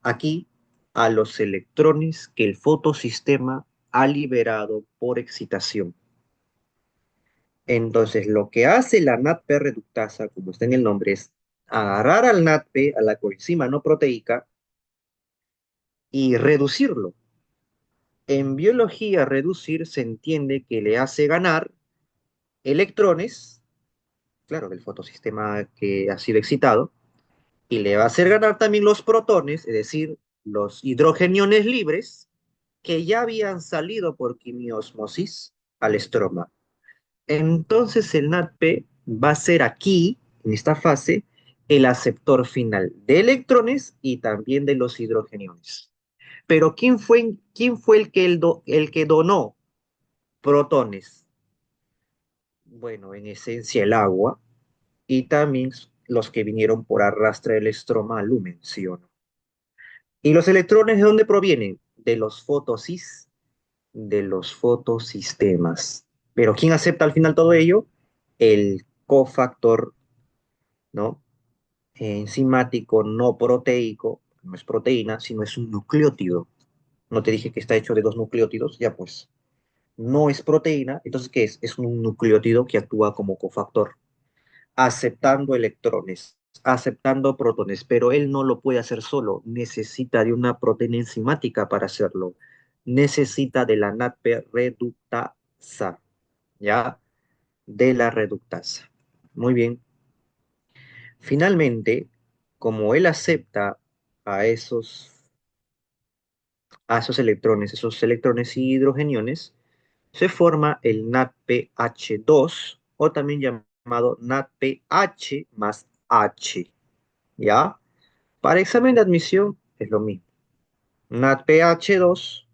aquí a los electrones que el fotosistema ha liberado por excitación. Entonces, lo que hace la NADP reductasa, como está en el nombre, es agarrar al NADP, a la coenzima no proteica, y reducirlo. En biología, reducir se entiende que le hace ganar electrones, claro, del fotosistema que ha sido excitado, y le va a hacer ganar también los protones, es decir, los hidrogeniones libres, que ya habían salido por quimiosmosis al estroma. Entonces el NADP va a ser aquí, en esta fase, el aceptor final de electrones y también de los hidrogeniones. Pero ¿quién fue el que donó protones? Bueno, en esencia el agua y también los que vinieron por arrastre del estroma lo menciono. ¿Y los electrones de dónde provienen? De los fotosistemas. Pero ¿quién acepta al final todo ello? El cofactor, ¿no? Enzimático no proteico, no es proteína, sino es un nucleótido. No te dije que está hecho de dos nucleótidos, ya pues, no es proteína, entonces ¿qué es? Es un nucleótido que actúa como cofactor, aceptando electrones, aceptando protones, pero él no lo puede hacer solo, necesita de una proteína enzimática para hacerlo, necesita de la NADP reductasa, ¿ya? De la reductasa. Muy bien. Finalmente, como él acepta a esos electrones y hidrogeniones, se forma el NADPH2 o también llamado NADPH más H, ¿ya? Para examen de admisión es lo mismo, NADPH2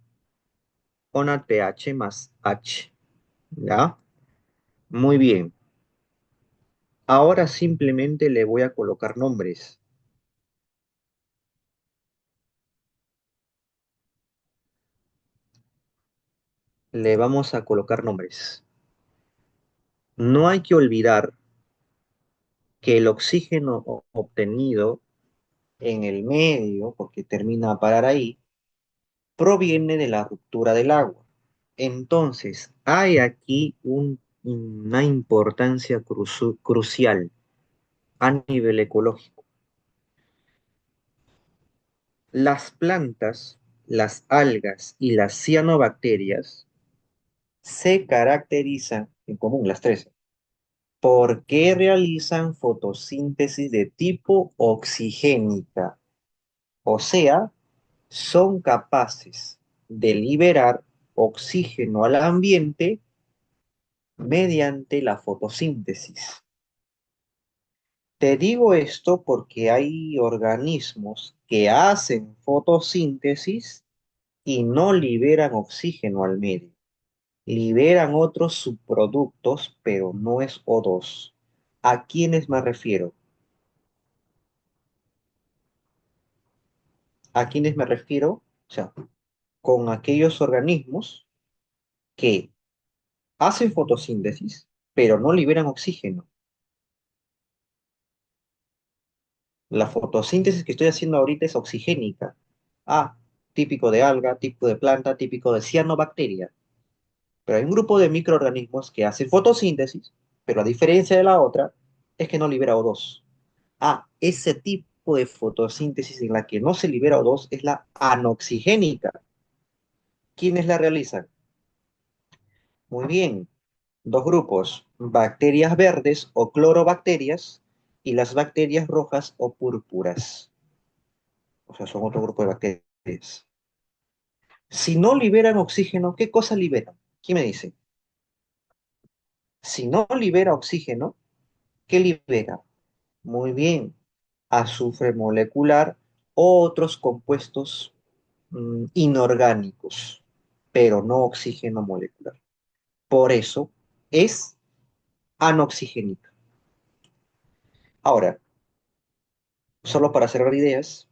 o NADPH más H, ¿ya? Muy bien. Ahora simplemente le voy a colocar nombres. Le vamos a colocar nombres. No hay que olvidar que el oxígeno obtenido en el medio, porque termina a parar ahí, proviene de la ruptura del agua. Entonces, hay aquí una importancia crucial a nivel ecológico. Las plantas, las algas y las cianobacterias se caracterizan, en común las tres, porque realizan fotosíntesis de tipo oxigénica, o sea, son capaces de liberar oxígeno al ambiente mediante la fotosíntesis. Te digo esto porque hay organismos que hacen fotosíntesis y no liberan oxígeno al medio. Liberan otros subproductos, pero no es O2. ¿A quiénes me refiero? ¿A quiénes me refiero? O sea, con aquellos organismos que hacen fotosíntesis, pero no liberan oxígeno. La fotosíntesis que estoy haciendo ahorita es oxigénica. Ah, típico de alga, típico de planta, típico de cianobacteria. Pero hay un grupo de microorganismos que hacen fotosíntesis, pero a diferencia de la otra, es que no libera O2. Ah, ese tipo de fotosíntesis en la que no se libera O2 es la anoxigénica. ¿Quiénes la realizan? Muy bien, dos grupos, bacterias verdes o clorobacterias y las bacterias rojas o púrpuras. O sea, son otro grupo de bacterias. Si no liberan oxígeno, ¿qué cosa liberan? ¿Quién me dice? Si no libera oxígeno, ¿qué libera? Muy bien, azufre molecular o otros compuestos inorgánicos. pero no oxígeno molecular. Por eso es anoxigénica. Ahora, solo para cerrar ideas,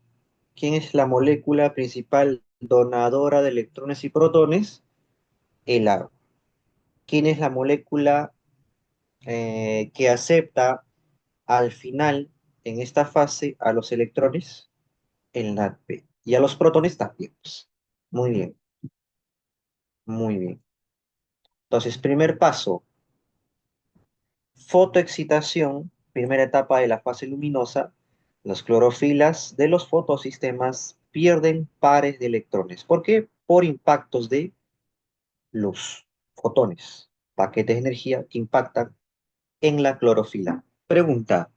¿quién es la molécula principal donadora de electrones y protones? El agua. ¿Quién es la molécula que acepta al final, en esta fase, a los electrones? El NADP. Y a los protones también, pues. Muy bien, muy bien. Entonces, primer paso, fotoexcitación, primera etapa de la fase luminosa. Las clorofilas de los fotosistemas pierden pares de electrones. ¿Por qué? Por impactos de luz, fotones, paquetes de energía que impactan en la clorofila. Pregunta,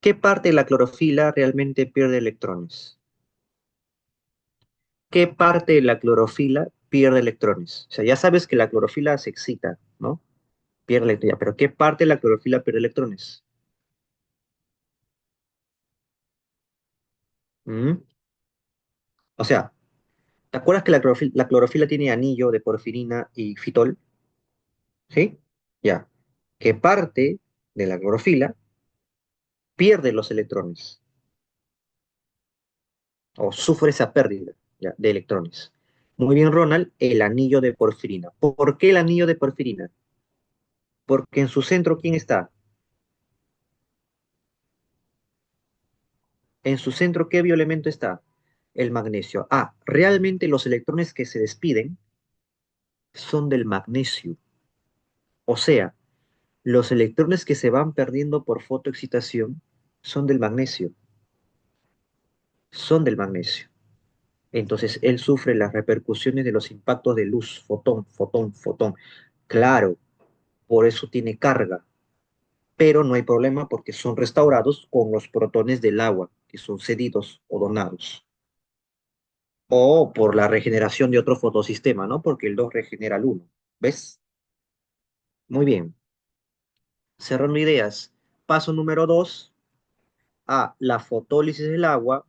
¿qué parte de la clorofila realmente pierde electrones? ¿Qué parte de la clorofila pierde electrones? O sea, ya sabes que la clorofila se excita, ¿no? Pierde electrones, pero ¿qué parte de la clorofila pierde electrones? ¿Mm? O sea, ¿te acuerdas que la clorofila tiene anillo de porfirina y fitol? ¿Sí? Ya. ¿Qué parte de la clorofila pierde los electrones? O sufre esa pérdida, ya, de electrones. Muy bien, Ronald, el anillo de porfirina. ¿Por qué el anillo de porfirina? Porque en su centro, ¿quién está? En su centro, ¿qué bioelemento está? El magnesio. Ah, realmente los electrones que se despiden son del magnesio. O sea, los electrones que se van perdiendo por fotoexcitación son del magnesio. Son del magnesio. Entonces, él sufre las repercusiones de los impactos de luz, fotón, fotón, fotón. Claro, por eso tiene carga, pero no hay problema porque son restaurados con los protones del agua, que son cedidos o donados. O por la regeneración de otro fotosistema, ¿no? Porque el 2 regenera el uno. ¿Ves? Muy bien. Cerrando ideas. Paso número 2 a la fotólisis del agua,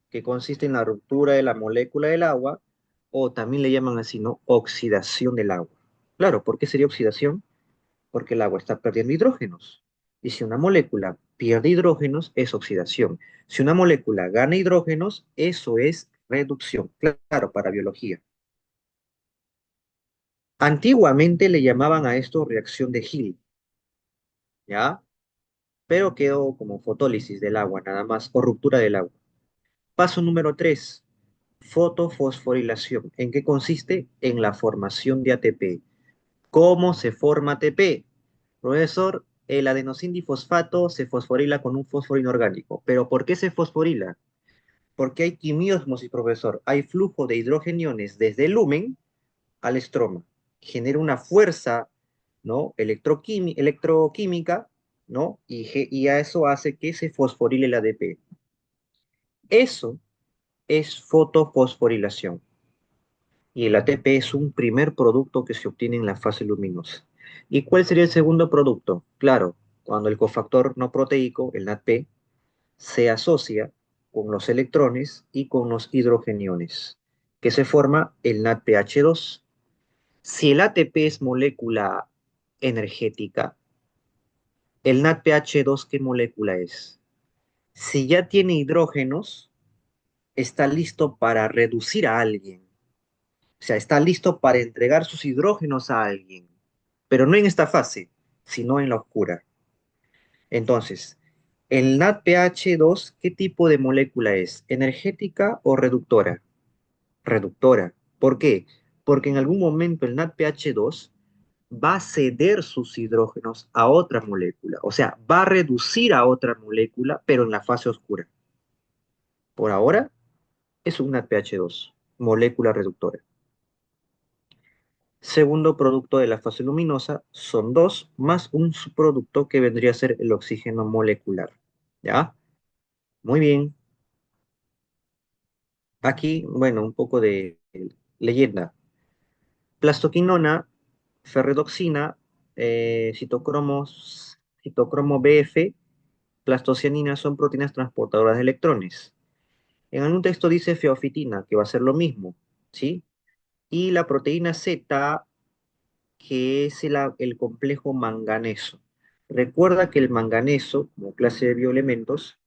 que consiste en la ruptura de la molécula del agua, o también le llaman así, ¿no? Oxidación del agua. Claro, ¿por qué sería oxidación? Porque el agua está perdiendo hidrógenos. Y si una molécula pierde hidrógenos, es oxidación. Si una molécula gana hidrógenos, eso es reducción. Claro, para biología. Antiguamente le llamaban a esto reacción de Hill, ¿ya? Pero quedó como fotólisis del agua, nada más, o ruptura del agua. Paso número 3, fotofosforilación. ¿En qué consiste? En la formación de ATP. ¿Cómo se forma ATP? Profesor, el adenosindifosfato se fosforila con un fósforo inorgánico. ¿Pero por qué se fosforila? Porque hay quimiósmosis, profesor. Hay flujo de hidrogeniones desde el lumen al estroma. Genera una fuerza, ¿no? Electroquímica, ¿no? Y a eso hace que se fosforile el ADP. Eso es fotofosforilación. Y el ATP es un primer producto que se obtiene en la fase luminosa. ¿Y cuál sería el segundo producto? Claro, cuando el cofactor no proteico, el NADP, se asocia con los electrones y con los hidrogeniones, que se forma el NADPH2. Si el ATP es molécula energética, el NADPH2, ¿qué molécula es? Si ya tiene hidrógenos, está listo para reducir a alguien. O sea, está listo para entregar sus hidrógenos a alguien. Pero no en esta fase, sino en la oscura. Entonces, el NADPH2, ¿qué tipo de molécula es? ¿Energética o reductora? Reductora. ¿Por qué? Porque en algún momento el NADPH2 va a ceder sus hidrógenos a otra molécula, o sea, va a reducir a otra molécula, pero en la fase oscura. Por ahora es un NADPH2, molécula reductora. Segundo producto de la fase luminosa son dos más un subproducto que vendría a ser el oxígeno molecular. ¿Ya? Muy bien. Aquí, bueno, un poco de leyenda. Plastoquinona, ferredoxina, citocromo BF, plastocianina son proteínas transportadoras de electrones. En algún texto dice feofitina, que va a ser lo mismo, ¿sí? Y la proteína Z, que es el complejo manganeso. Recuerda que el manganeso, como clase de bioelementos,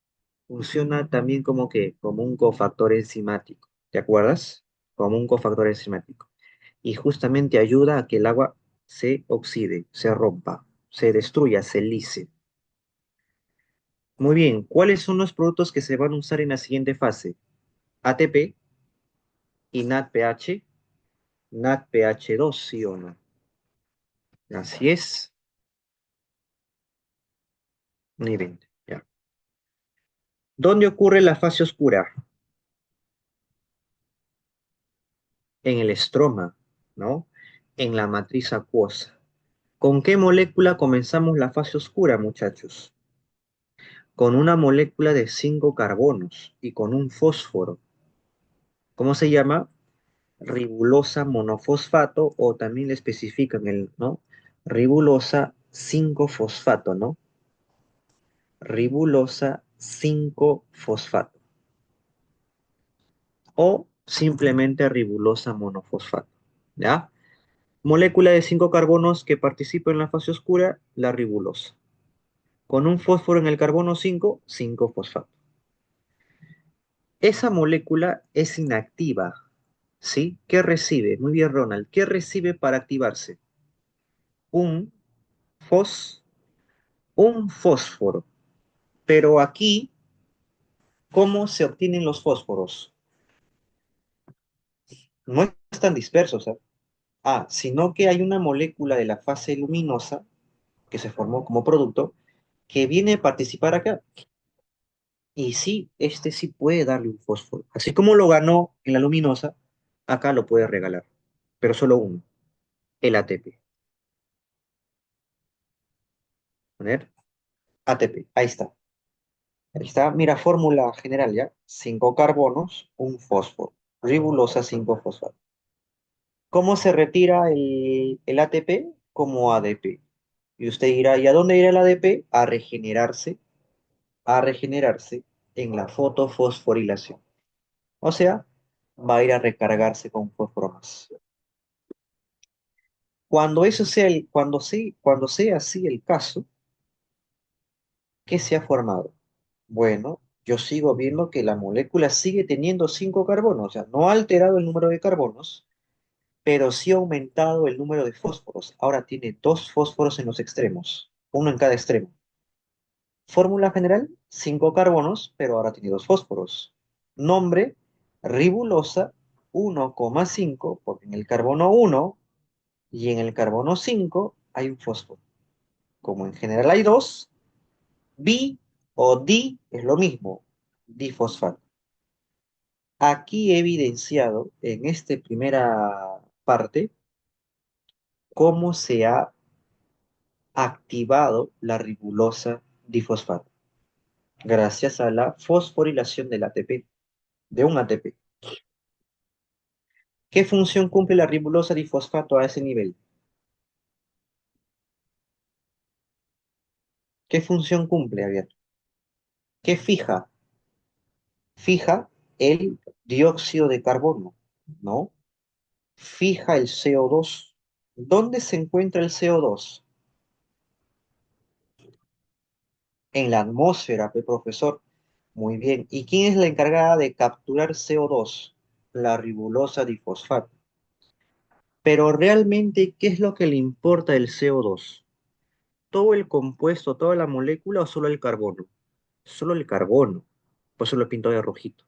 funciona también como que, como un cofactor enzimático. ¿Te acuerdas? Como un cofactor enzimático. Y justamente ayuda a que el agua se oxide, se rompa, se destruya, se lise. Muy bien, ¿cuáles son los productos que se van a usar en la siguiente fase? ATP y NADPH, NADPH2, ¿sí o no? Así es. Muy bien, ya. ¿Dónde ocurre la fase oscura? En el estroma, ¿no? En la matriz acuosa. ¿Con qué molécula comenzamos la fase oscura, muchachos? Con una molécula de 5 carbonos y con un fósforo. ¿Cómo se llama? Ribulosa monofosfato o también le especifican ¿no? Ribulosa 5-fosfato, ¿no? Ribulosa 5-fosfato o simplemente ribulosa monofosfato, ¿ya? Molécula de 5 carbonos que participa en la fase oscura, la ribulosa. Con un fósforo en el carbono 5, 5-fosfato. Esa molécula es inactiva, ¿sí? ¿Qué recibe? Muy bien, Ronald. ¿Qué recibe para activarse? Un fos, un fósforo. Pero aquí, ¿cómo se obtienen los fósforos? No están dispersos, ¿ah? Sino que hay una molécula de la fase luminosa que se formó como producto que viene a participar acá. Y sí, este sí puede darle un fósforo. Así como lo ganó en la luminosa, acá lo puede regalar. Pero solo uno, el ATP. Poner ATP. Ahí está. Ahí está. Mira, fórmula general ya. 5 carbonos, un fósforo. Ribulosa 5-fosfato. ¿Cómo se retira el ATP? Como ADP. Y usted dirá, ¿y a dónde irá el ADP? A regenerarse en la fotofosforilación. O sea, va a ir a recargarse con fósforo más. Cuando sea así el caso, ¿qué se ha formado? Bueno, yo sigo viendo que la molécula sigue teniendo 5 carbonos, o sea, no ha alterado el número de carbonos, pero sí ha aumentado el número de fósforos. Ahora tiene 2 fósforos en los extremos, uno en cada extremo. Fórmula general, 5 carbonos, pero ahora tiene 2 fósforos. Nombre, ribulosa 1,5, porque en el carbono 1 y en el carbono 5 hay un fósforo. Como en general hay dos, bi o di es lo mismo, difosfato. Aquí he evidenciado en esta primera parte cómo se ha activado la ribulosa difosfato, gracias a la fosforilación del ATP, de un ATP. ¿Qué función cumple la ribulosa difosfato a ese nivel? ¿Qué función cumple, Abierto? ¿Qué fija? Fija el dióxido de carbono, ¿no? Fija el CO2. ¿Dónde se encuentra el CO2? En la atmósfera, profesor. Muy bien. ¿Y quién es la encargada de capturar CO2? La ribulosa difosfato. Pero realmente, ¿qué es lo que le importa el CO2? ¿Todo el compuesto, toda la molécula o solo el carbono? Solo el carbono. Por eso lo pinto de rojito.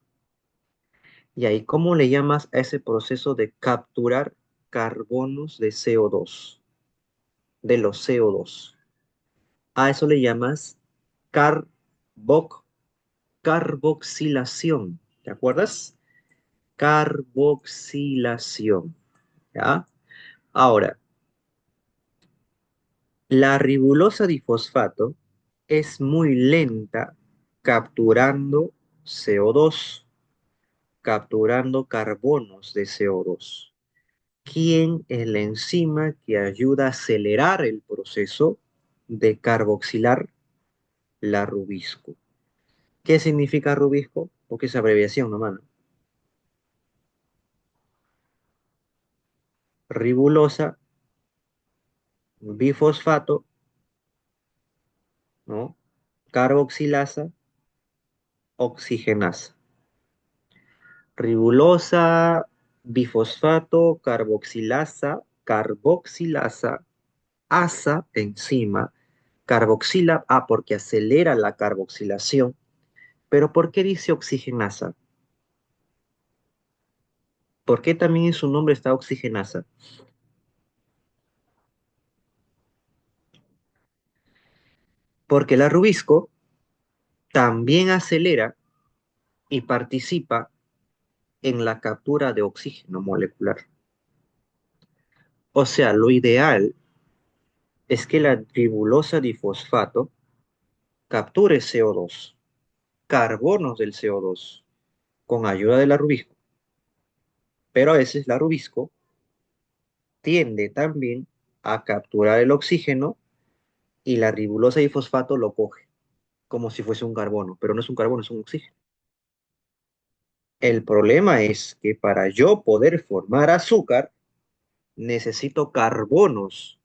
Y ahí, ¿cómo le llamas a ese proceso de capturar carbonos de CO2? De los CO2. A eso le llamas carboc, carboxilación. ¿Te acuerdas? Carboxilación. ¿Ya? Ahora, la ribulosa difosfato es muy lenta capturando CO2, capturando carbonos de CO2. ¿Quién es la enzima que ayuda a acelerar el proceso de carboxilar? La rubisco. ¿Qué significa rubisco? Porque es abreviación nomás, ¿no? ribulosa, bifosfato, ¿no? Carboxilasa, oxigenasa. Ribulosa, bifosfato, carboxilasa, asa, enzima, carboxila, porque acelera la carboxilación. Pero ¿por qué dice oxigenasa? ¿Por qué también en su nombre está oxigenasa? Porque la rubisco también acelera y participa en la captura de oxígeno molecular. O sea, lo ideal es que la ribulosa difosfato capture CO2, carbonos del CO2, con ayuda de la rubisco. Pero a veces la rubisco tiende también a capturar el oxígeno y la ribulosa difosfato lo coge como si fuese un carbono, pero no es un carbono, es un oxígeno. El problema es que para yo poder formar azúcar, necesito carbonos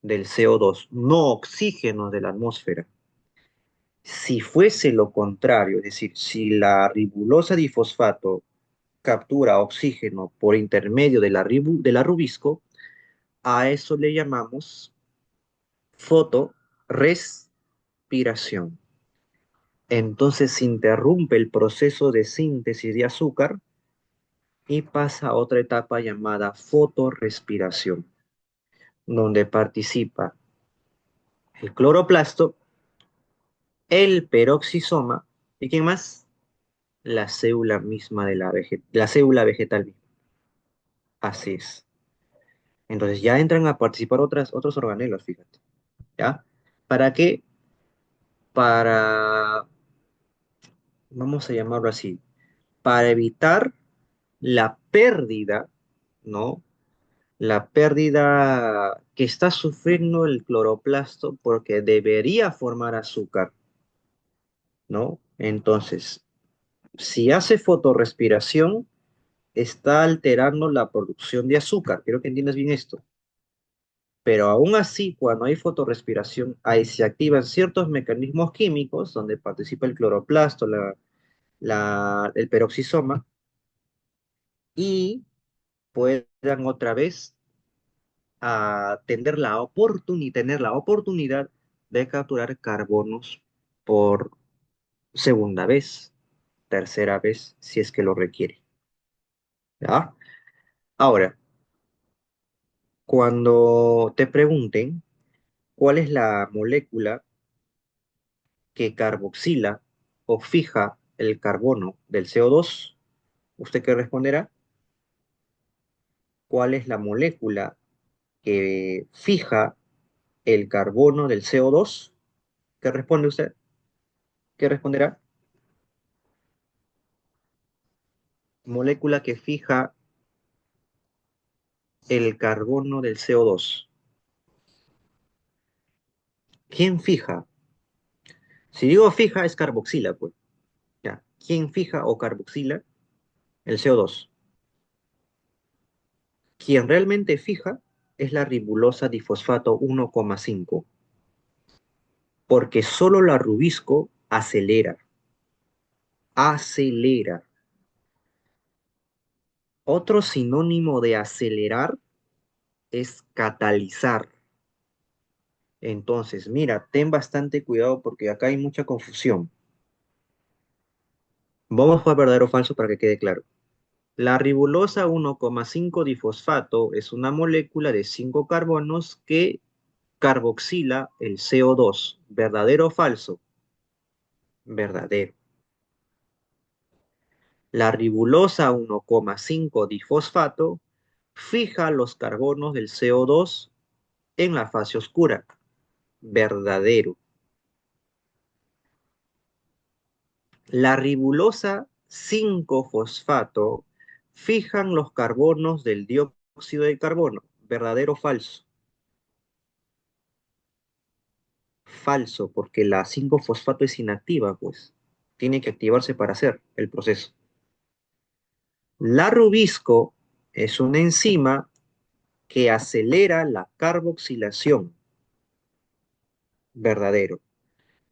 del CO2, no oxígeno de la atmósfera. Si fuese lo contrario, es decir, si la ribulosa difosfato captura oxígeno por intermedio de de la rubisco, a eso le llamamos fotorespiración. Entonces se interrumpe el proceso de síntesis de azúcar y pasa a otra etapa llamada fotorrespiración, donde participa el cloroplasto, el peroxisoma y ¿quién más? La célula misma de la célula vegetal misma. Así es. Entonces ya entran a participar otros organelos, fíjate. ¿Ya? ¿Para qué? Para, vamos a llamarlo así, para evitar la pérdida, ¿no? La pérdida que está sufriendo el cloroplasto porque debería formar azúcar, ¿no? Entonces, si hace fotorrespiración, está alterando la producción de azúcar. Quiero que entiendas bien esto. Pero aún así, cuando hay fotorrespiración, ahí se activan ciertos mecanismos químicos donde participa el cloroplasto, el peroxisoma, y puedan otra vez tener la oportunidad de capturar carbonos por segunda vez, tercera vez, si es que lo requiere. ¿Ya? Ahora, cuando te pregunten cuál es la molécula que carboxila o fija el carbono del CO2, ¿usted qué responderá? ¿Cuál es la molécula que fija el carbono del CO2? ¿Qué responde usted? ¿Qué responderá? Molécula que fija el carbono del CO2. ¿Quién fija? Si digo fija, es carboxila, pues. Ya. ¿Quién fija o carboxila el CO2? Quien realmente fija es la ribulosa difosfato 1,5, porque solo la rubisco acelera, acelera. Otro sinónimo de acelerar es catalizar. Entonces, mira, ten bastante cuidado porque acá hay mucha confusión. Vamos a verdadero o falso para que quede claro. La ribulosa 1,5 difosfato es una molécula de 5 carbonos que carboxila el CO2. ¿Verdadero o falso? Verdadero. La ribulosa 1,5 difosfato fija los carbonos del CO2 en la fase oscura. Verdadero. La ribulosa 5-fosfato fijan los carbonos del dióxido de carbono. ¿Verdadero o falso? Falso, porque la 5-fosfato es inactiva, pues. Tiene que activarse para hacer el proceso. La rubisco es una enzima que acelera la carboxilación. Verdadero.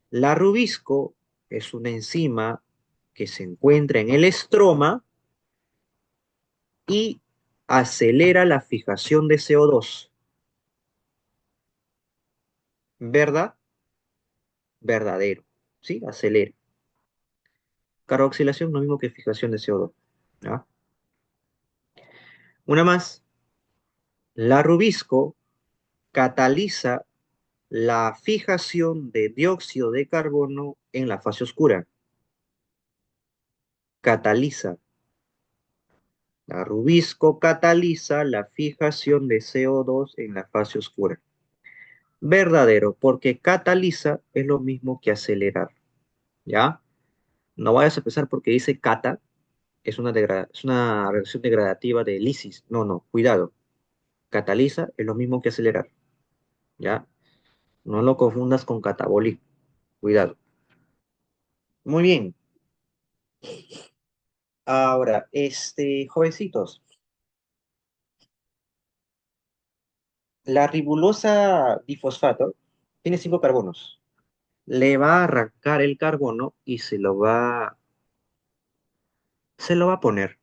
La rubisco es una enzima que se encuentra en el estroma y acelera la fijación de CO2. ¿Verdad? Verdadero. ¿Sí? Acelera. Carboxilación no es lo mismo que fijación de CO2. ¿Ya? Una más. La rubisco cataliza la fijación de dióxido de carbono en la fase oscura. Cataliza. La rubisco cataliza la fijación de CO2 en la fase oscura. Verdadero, porque cataliza es lo mismo que acelerar. ¿Ya? No vayas a pensar porque dice cata, es una reacción degradativa de lisis. No, no, cuidado. Cataliza es lo mismo que acelerar. ¿Ya? No lo confundas con catabólico. Cuidado. Muy bien. Ahora, jovencitos, la ribulosa difosfato tiene 5 carbonos. Le va a arrancar el carbono y se lo va a poner,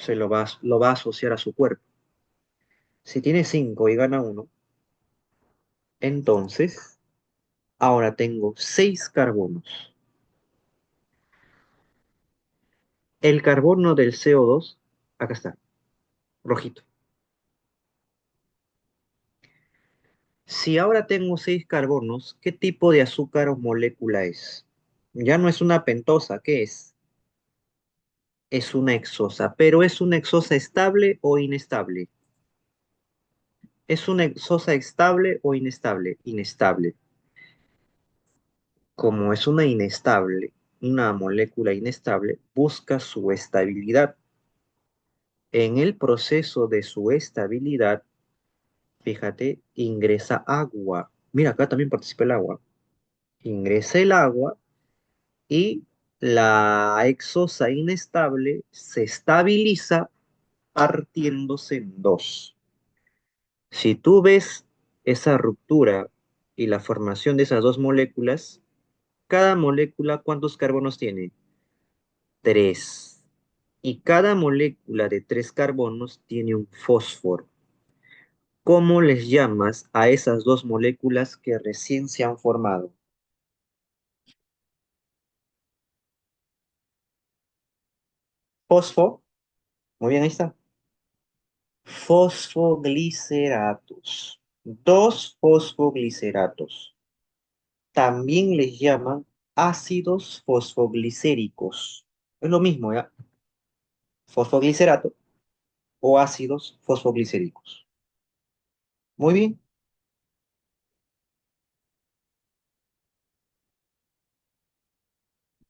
lo va a asociar a su cuerpo. Si tiene 5 y gana uno, entonces ahora tengo 6 carbonos. El carbono del CO2, acá está, rojito. Si ahora tengo 6 carbonos, ¿qué tipo de azúcar o molécula es? Ya no es una pentosa, ¿qué es? Es una hexosa, pero ¿es una hexosa estable o inestable? ¿Es una hexosa estable o inestable? Inestable. Como es una inestable, una molécula inestable, busca su estabilidad. En el proceso de su estabilidad, fíjate, ingresa agua. Mira, acá también participa el agua. Ingresa el agua y la hexosa inestable se estabiliza partiéndose en dos. Si tú ves esa ruptura y la formación de esas dos moléculas, cada molécula, ¿cuántos carbonos tiene? 3. Y cada molécula de 3 carbonos tiene un fósforo. ¿Cómo les llamas a esas dos moléculas que recién se han formado? Fosfo, muy bien, ahí está. Fosfogliceratos. Dos fosfogliceratos. También les llaman ácidos fosfoglicéricos. Es lo mismo, ¿ya? Fosfoglicerato o ácidos fosfoglicéricos. Muy bien.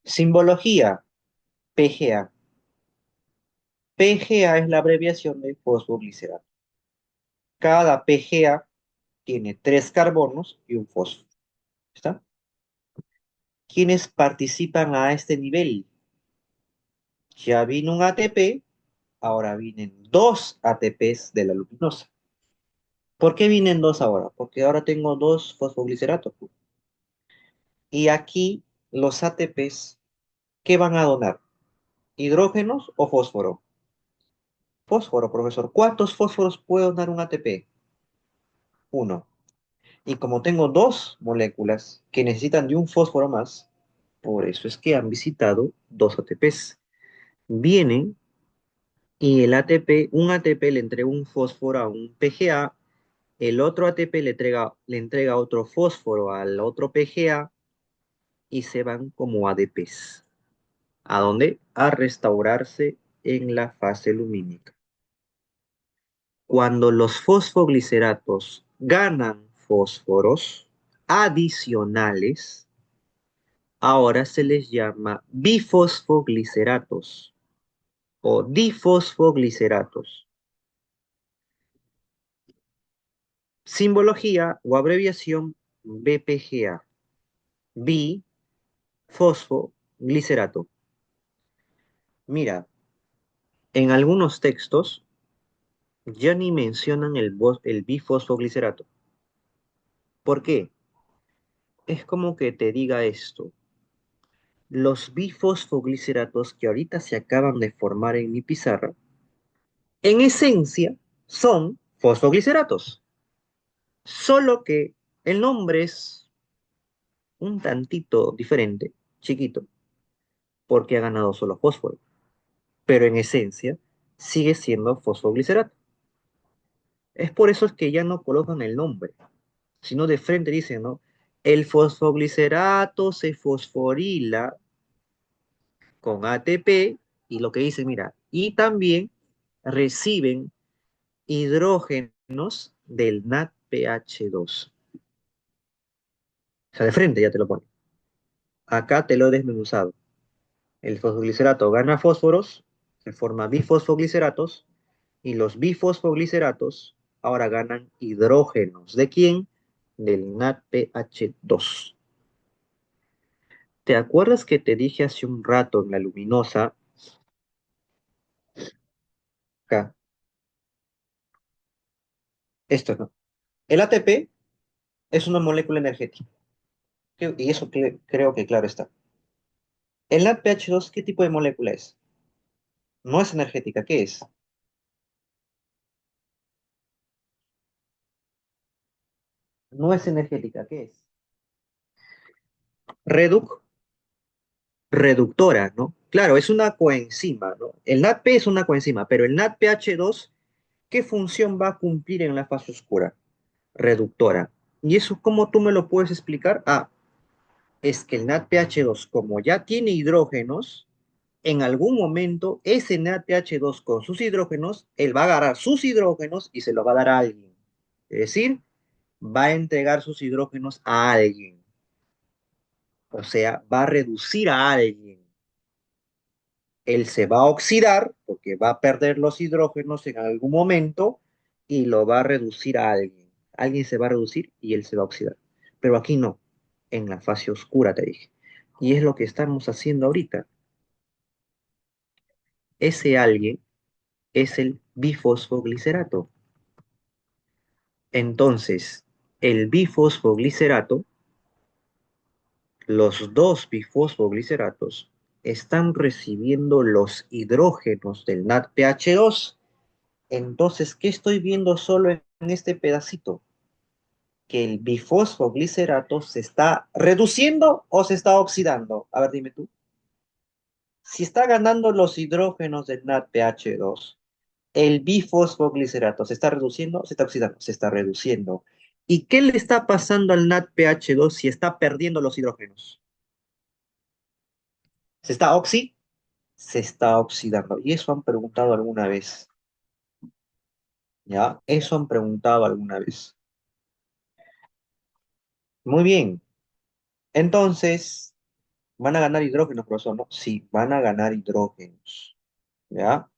Simbología, PGA. PGA es la abreviación de fosfoglicerato. Cada PGA tiene 3 carbonos y un fósforo. ¿Está? ¿Quiénes participan a este nivel? Ya vino un ATP, ahora vienen dos ATPs de la luminosa. ¿Por qué vienen dos ahora? Porque ahora tengo dos fosfogliceratos. Y aquí los ATPs, ¿qué van a donar? ¿Hidrógenos o fósforo? Fósforo, profesor. ¿Cuántos fósforos puede donar un ATP? Uno. Y como tengo dos moléculas que necesitan de un fósforo más, por eso es que han visitado dos ATPs. Vienen y un ATP le entrega un fósforo a un PGA, el otro ATP le entrega otro fósforo al otro PGA y se van como ADPs. ¿A dónde? A restaurarse en la fase lumínica. Cuando los fosfogliceratos ganan fósforos adicionales, ahora se les llama bifosfogliceratos o difosfogliceratos. Simbología o abreviación BPGA, bifosfoglicerato. Mira, en algunos textos Ya ni mencionan el bifosfoglicerato. ¿Por qué? Es como que te diga esto. Los bifosfogliceratos que ahorita se acaban de formar en mi pizarra, en esencia, son fosfogliceratos. Solo que el nombre es un tantito diferente, chiquito, porque ha ganado solo fósforo. Pero en esencia, sigue siendo fosfoglicerato. Es por eso es que ya no colocan el nombre, sino de frente dicen, ¿no? El fosfoglicerato se fosforila con ATP y lo que dice, mira, y también reciben hidrógenos del NADPH2. O sea, de frente ya te lo pone. Acá te lo he desmenuzado. El fosfoglicerato gana fósforos, se forma bifosfogliceratos, y los bifosfogliceratos ahora ganan hidrógenos. ¿De quién? Del NADPH2. ¿Te acuerdas que te dije hace un rato en la luminosa, acá, esto no? El ATP es una molécula energética, y eso creo que claro está. El NADPH2, ¿qué tipo de molécula es? No es energética, ¿qué es? No es energética, ¿qué es? Reduc, reductora, ¿no? Claro, es una coenzima, ¿no? El NADP es una coenzima, pero el NADPH2, ¿qué función va a cumplir en la fase oscura? Reductora. ¿Y eso cómo tú me lo puedes explicar? Ah, es que el NADPH2, como ya tiene hidrógenos, en algún momento ese NADPH2 con sus hidrógenos, él va a agarrar sus hidrógenos y se los va a dar a alguien. Es decir, va a entregar sus hidrógenos a alguien. O sea, va a reducir a alguien. Él se va a oxidar porque va a perder los hidrógenos en algún momento y lo va a reducir a alguien. Alguien se va a reducir y él se va a oxidar. Pero aquí no, en la fase oscura te dije. Y es lo que estamos haciendo ahorita. Ese alguien es el bifosfoglicerato. Entonces, el bifosfoglicerato, los dos bifosfogliceratos, están recibiendo los hidrógenos del NADPH2. Entonces, ¿qué estoy viendo solo en este pedacito? Que el bifosfoglicerato se está reduciendo o se está oxidando. A ver, dime tú. Si está ganando los hidrógenos del NADPH2, el bifosfoglicerato se está reduciendo, se está oxidando, se está reduciendo. ¿Y qué le está pasando al NADPH2 si está perdiendo los hidrógenos? ¿Se está Se está oxidando. ¿Y eso han preguntado alguna vez? ¿Ya? Eso han preguntado alguna vez. Muy bien. Entonces, ¿van a ganar hidrógenos, profesor? ¿No? Sí, van a ganar hidrógenos. ¿Ya?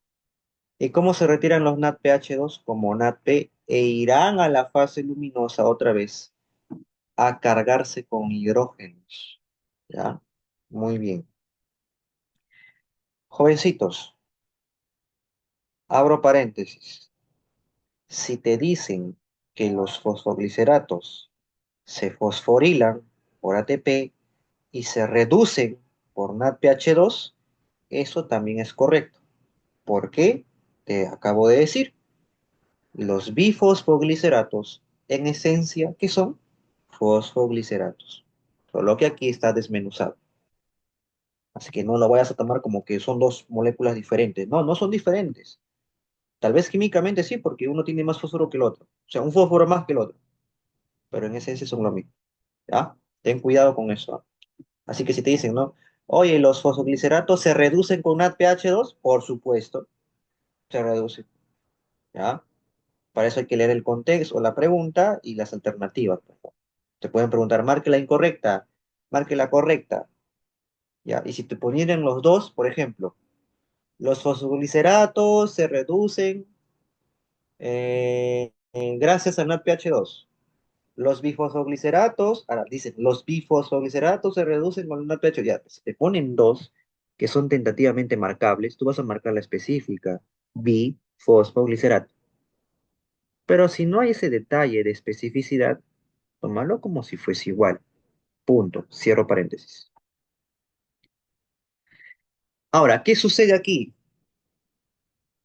¿Y cómo se retiran los NADPH2? Como NADP e irán a la fase luminosa otra vez a cargarse con hidrógenos. ¿Ya? Muy bien. Jovencitos, abro paréntesis. Si te dicen que los fosfogliceratos se fosforilan por ATP y se reducen por NADPH2, eso también es correcto. ¿Por qué? Te acabo de decir. Los bifosfogliceratos, en esencia, ¿qué son? Fosfogliceratos. Solo que aquí está desmenuzado. Así que no lo vayas a tomar como que son dos moléculas diferentes. No, no son diferentes. Tal vez químicamente sí, porque uno tiene más fósforo que el otro. O sea, un fósforo más que el otro. Pero en esencia son lo mismo. ¿Ya? Ten cuidado con eso. ¿Ah? Así que si te dicen, ¿no? Oye, ¿los fosfogliceratos se reducen con NADPH2? Por supuesto, se reducen. ¿Ya? Para eso hay que leer el contexto, la pregunta y las alternativas. Por favor. Te pueden preguntar, marque la incorrecta, marque la correcta. ¿Ya? Y si te ponieran los dos, por ejemplo, los fosfogliceratos se reducen gracias al NADPH2. Los bifosfogliceratos, ahora dicen, los bifosfogliceratos se reducen con el NADPH2. Ya, si te ponen dos que son tentativamente marcables, tú vas a marcar la específica, bifosfoglicerato. Pero si no hay ese detalle de especificidad, tómalo como si fuese igual. Punto. Cierro paréntesis. Ahora, ¿qué sucede aquí?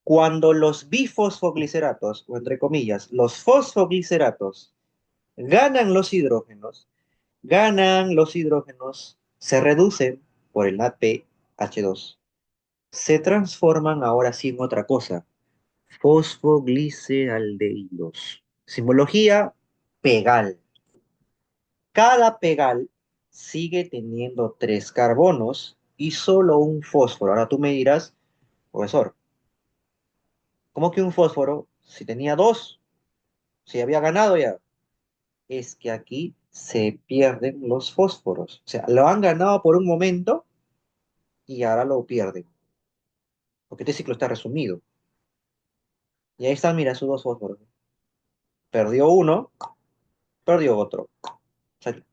Cuando los bifosfogliceratos, o entre comillas, los fosfogliceratos, ganan los hidrógenos, se reducen por el NADPH2, se transforman ahora sí en otra cosa, fosfogliceraldehídos. Simbología, pegal. Cada pegal sigue teniendo tres carbonos y solo un fósforo. Ahora tú me dirás, profesor, ¿cómo que un fósforo? Si tenía dos, si había ganado ya. Es que aquí se pierden los fósforos. O sea, lo han ganado por un momento y ahora lo pierden. Porque este ciclo está resumido. Y ahí están, mira, sus dos fósforos. Perdió uno, perdió otro. Salió.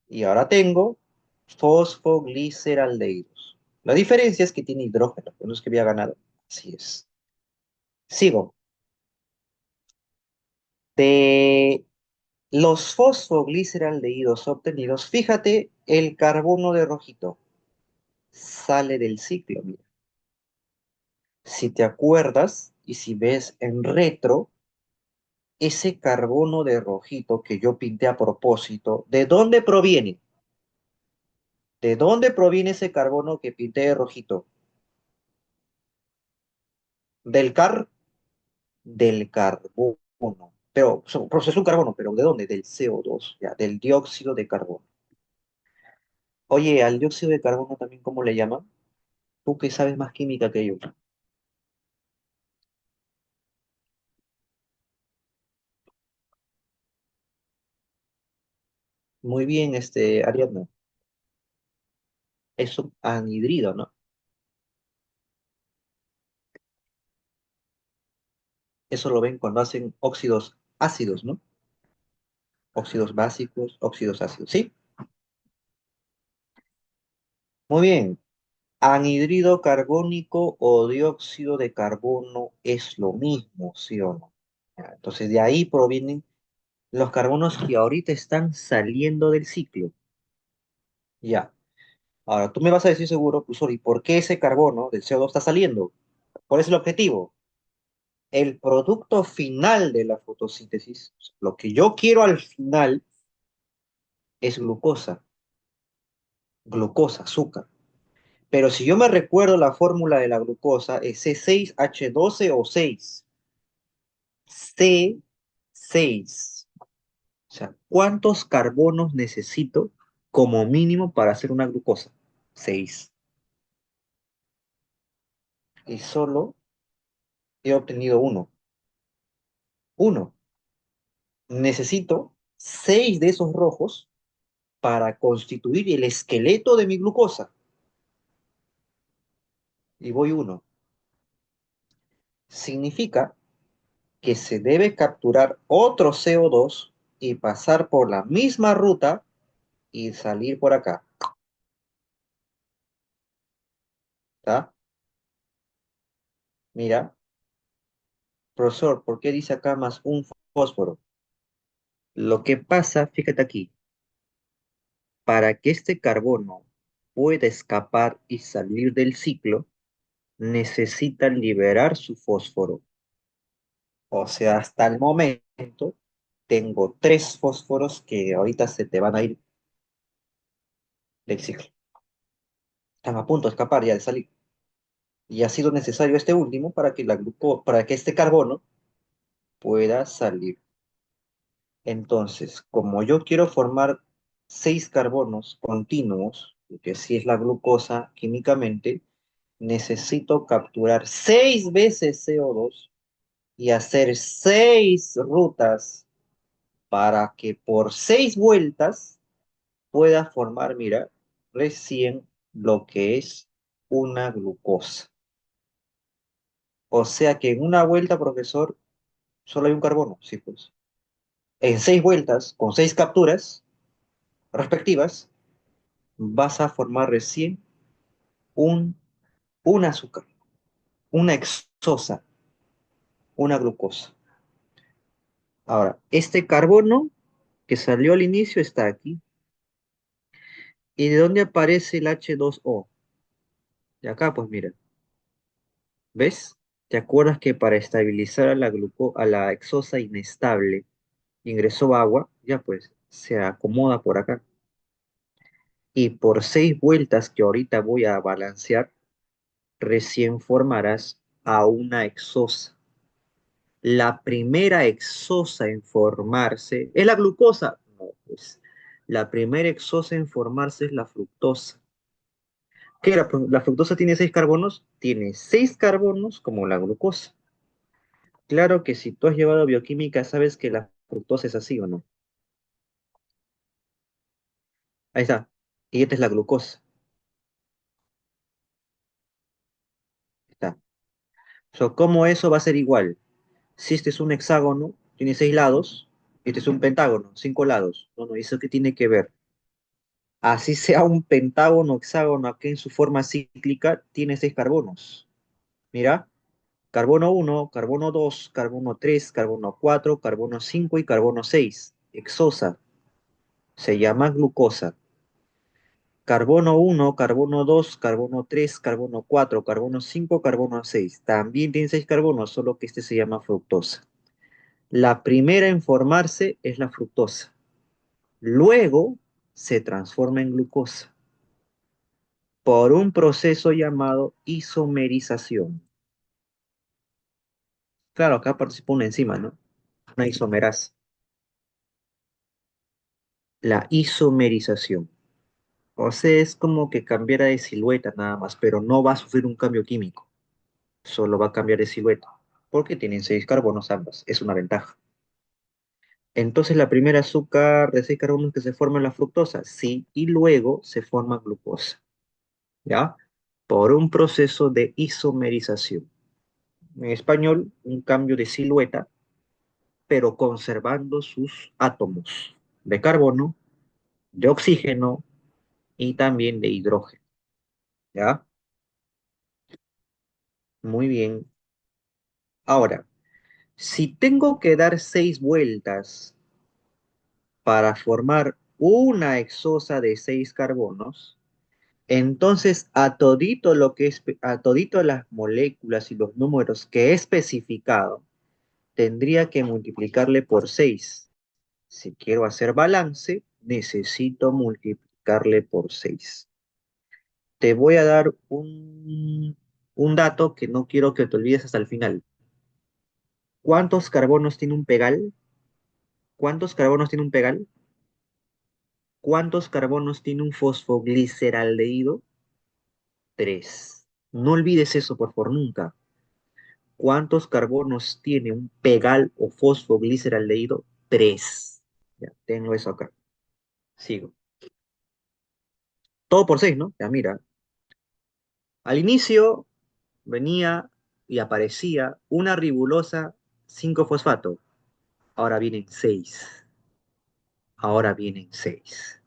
Y ahora tengo fosfogliceraldehídos. La diferencia es que tiene hidrógeno, no es que había ganado. Así es. Sigo. De los fosfogliceraldehídos obtenidos, fíjate el carbono de rojito. Sale del ciclo, mira. Si te acuerdas y si ves en retro, ese carbono de rojito que yo pinté a propósito, ¿de dónde proviene? ¿De dónde proviene ese carbono que pinté de rojito? Del car, del carbono. Pero, procesó un carbono, pero ¿de dónde? Del CO2, ya, del dióxido de carbono. Oye, al dióxido de carbono también, ¿cómo le llaman? Tú que sabes más química que yo. Muy bien, Ariadna. Es un anhidrido, ¿no? Eso lo ven cuando hacen óxidos ácidos, ¿no? Óxidos básicos, óxidos ácidos. ¿Sí? Muy bien. Anhidrido carbónico o dióxido de carbono es lo mismo, ¿sí o no? Ya, entonces de ahí provienen los carbonos que ahorita están saliendo del ciclo. Ya. Ahora, tú me vas a decir seguro, pues, ¿y por qué ese carbono del CO2 está saliendo? ¿Cuál es el objetivo? El producto final de la fotosíntesis, lo que yo quiero al final es glucosa, azúcar. Pero si yo me recuerdo la fórmula de la glucosa, es C6H12 o 6. C6. O sea, ¿cuántos carbonos necesito como mínimo para hacer una glucosa? 6. Y solo he obtenido uno. Uno. Necesito 6 de esos rojos para constituir el esqueleto de mi glucosa. Y voy uno. Significa que se debe capturar otro CO2 y pasar por la misma ruta y salir por acá. ¿Está? Mira, profesor, ¿por qué dice acá más un fósforo? Lo que pasa, fíjate aquí, para que este carbono pueda escapar y salir del ciclo, necesita liberar su fósforo. O sea, hasta el momento tengo tres fósforos que ahorita se te van a ir del ciclo. Están a punto de escapar ya de salir. Y ha sido necesario este último para que, para que este carbono pueda salir. Entonces, como yo quiero formar 6 carbonos continuos, que así es la glucosa químicamente, necesito capturar 6 veces CO2 y hacer 6 rutas para que por 6 vueltas pueda formar, mira, recién lo que es una glucosa. O sea que en una vuelta, profesor, solo hay un carbono, sí, pues. En 6 vueltas, con 6 capturas respectivas, vas a formar recién un, un azúcar, una exosa, una glucosa. Ahora, este carbono que salió al inicio está aquí. ¿Y de dónde aparece el H2O? De acá, pues mira, ¿ves? ¿Te acuerdas que para estabilizar a a la hexosa inestable ingresó agua? Ya pues, se acomoda por acá. Y por 6 vueltas que ahorita voy a balancear, recién formarás a una hexosa. La primera hexosa en formarse, ¿es la glucosa? No, pues. La primera hexosa en formarse es la fructosa. ¿Qué era? Pues, la fructosa tiene 6 carbonos, tiene 6 carbonos como la glucosa. Claro que si tú has llevado bioquímica, sabes que la fructosa es así o no. Ahí está. Y esta es la glucosa. Está. So, ¿cómo eso va a ser igual? Si este es un hexágono, tiene 6 lados, este es un pentágono, 5 lados. Bueno, ¿eso qué tiene que ver? Así sea un pentágono, hexágono, aquí en su forma cíclica, tiene 6 carbonos. Mira, carbono 1, carbono 2, carbono 3, carbono 4, carbono 5 y carbono 6. Hexosa, se llama glucosa. Carbono 1, carbono 2, carbono 3, carbono 4, carbono 5, carbono 6. También tiene 6 carbonos, solo que este se llama fructosa. La primera en formarse es la fructosa. Luego se transforma en glucosa por un proceso llamado isomerización. Claro, acá participa una enzima, ¿no? Una isomerasa. La isomerización. O sea, es como que cambiara de silueta nada más, pero no va a sufrir un cambio químico. Solo va a cambiar de silueta, porque tienen 6 carbonos ambas. Es una ventaja. Entonces, la primera azúcar de 6 carbonos que se forma en la fructosa, sí, y luego se forma glucosa, ¿ya? Por un proceso de isomerización. En español, un cambio de silueta, pero conservando sus átomos de carbono, de oxígeno y también de hidrógeno, ¿ya? Muy bien. Ahora, si tengo que dar 6 vueltas para formar una hexosa de 6 carbonos, entonces a todito las moléculas y los números que he especificado, tendría que multiplicarle por 6. Si quiero hacer balance, necesito multiplicarle por 6. Te voy a dar un dato que no quiero que te olvides hasta el final. ¿Cuántos carbonos tiene un pegal? ¿Cuántos carbonos tiene un pegal? ¿Cuántos carbonos tiene un fosfogliceraldehído? 3. No olvides eso, por favor, nunca. ¿Cuántos carbonos tiene un pegal o fosfogliceraldehído? 3. Ya, tengo eso acá. Sigo. Todo por 6, ¿no? Ya, mira. Al inicio venía y aparecía una ribulosa 5-fosfato. Ahora vienen 6. Ahora vienen 6.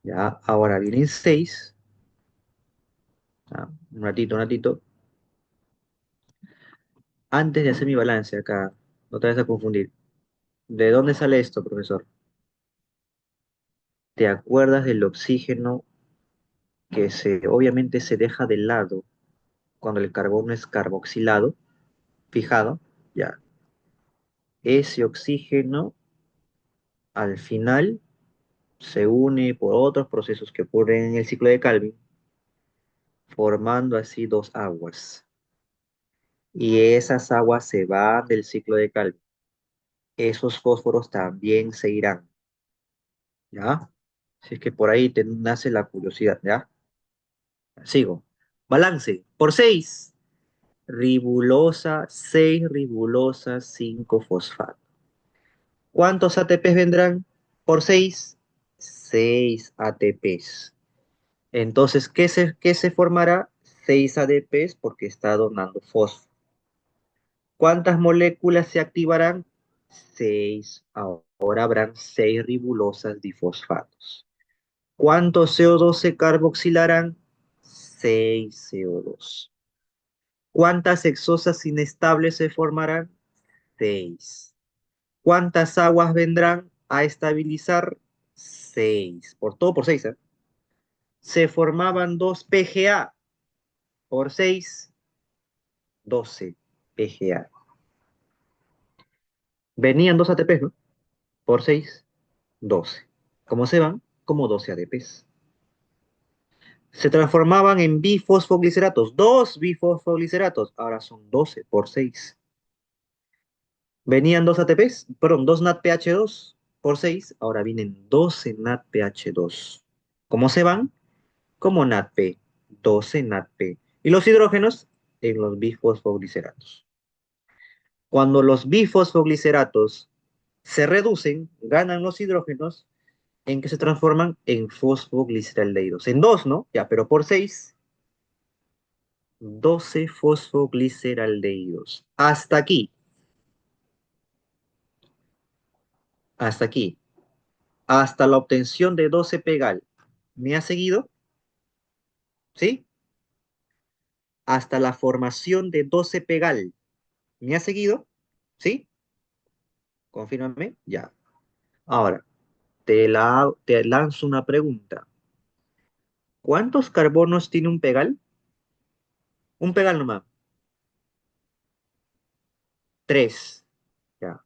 Ya, ahora vienen 6. Ah, un ratito, un ratito. Antes de hacer mi balance acá, no te vayas a confundir. ¿De dónde sale esto, profesor? ¿Te acuerdas del oxígeno que obviamente se deja de lado cuando el carbono es carboxilado, fijado? Ya. Ese oxígeno al final se une por otros procesos que ocurren en el ciclo de Calvin, formando así 2 aguas. Y esas aguas se van del ciclo de Calvin. Esos fósforos también se irán, ¿ya? Si es que por ahí te nace la curiosidad, ¿ya? Sigo. Balance. Por 6. Ribulosa, 6 ribulosa, 5 fosfato. ¿Cuántos ATPs vendrán? Por 6. 6 ATPs. Entonces, ¿qué se formará? 6 ADPs porque está donando fósforo. ¿Cuántas moléculas se activarán? 6. Ahora habrán 6 ribulosas difosfatos. ¿Cuántos CO2 se carboxilarán? 6 CO2. ¿Cuántas hexosas inestables se formarán? 6. ¿Cuántas aguas vendrán a estabilizar? 6. Por todo por 6. Se formaban 2 PGA por 6, 12 PGA. Venían 2 ATPs, ¿no? Por 6, 12. ¿Cómo se van? Como 12 ADPs. Se transformaban en bifosfogliceratos, 2 bifosfogliceratos. Ahora son 12 por 6. Venían 2 ATPs, perdón, 2 NADPH2 por 6. Ahora vienen 12 NADPH2. ¿Cómo se van? Como NADP, 12 NADP. Y los hidrógenos en los bifosfogliceratos. Cuando los bifosfogliceratos se reducen, ganan los hidrógenos en que se transforman en fosfogliceraldehídos. En dos, ¿no? Ya, pero por 6, 12 fosfogliceraldehídos. Hasta aquí, hasta la obtención de 12 pegal. ¿Me ha seguido? ¿Sí? Hasta la formación de 12 pegal. ¿Me ha seguido? ¿Sí? Confírmame. Ya. Ahora, te lanzo una pregunta. ¿Cuántos carbonos tiene un pegal? Un pegal nomás. 3. Ya.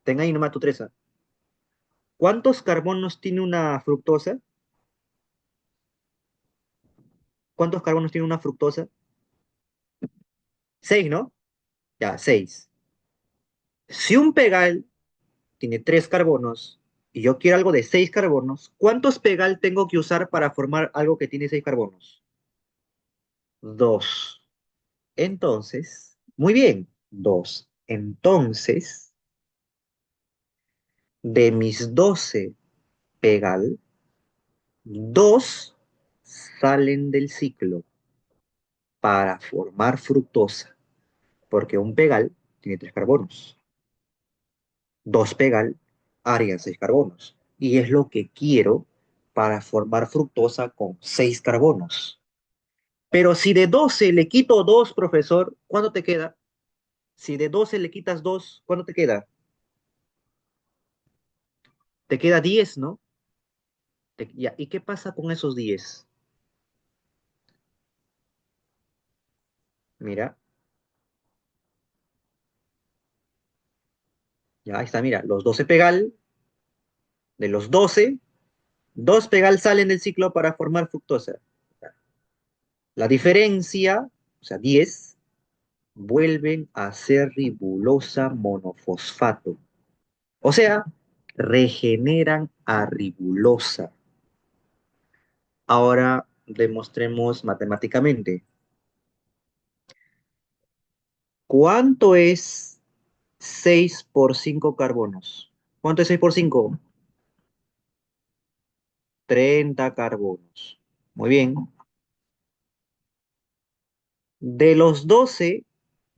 Ten ahí nomás tu 3. ¿Cuántos carbonos tiene una fructosa? ¿Cuántos carbonos tiene una fructosa? 6, ¿no? Ya, 6. Si un pegal tiene 3 carbonos y yo quiero algo de 6 carbonos, ¿cuántos pegal tengo que usar para formar algo que tiene 6 carbonos? 2. Entonces, muy bien, 2. Entonces, de mis 12 pegal, 2 salen del ciclo para formar fructosa, porque un pegal tiene 3 carbonos. 2 pegal harían 6 carbonos. Y es lo que quiero para formar fructosa con 6 carbonos. Pero si de 12 le quito 2, profesor, ¿cuánto te queda? Si de 12 le quitas 2, ¿cuánto te queda? Te queda 10, ¿no? Ya, ¿y qué pasa con esos 10? Mira, ya ahí está, mira, los 12 pegal, de los 12, 2 pegal salen del ciclo para formar fructosa. La diferencia, o sea, 10, vuelven a ser ribulosa monofosfato. O sea, regeneran a ribulosa. Ahora demostremos matemáticamente. ¿Cuánto es 6 por 5 carbonos? ¿Cuánto es 6 por 5? 30 carbonos. Muy bien. De los 12,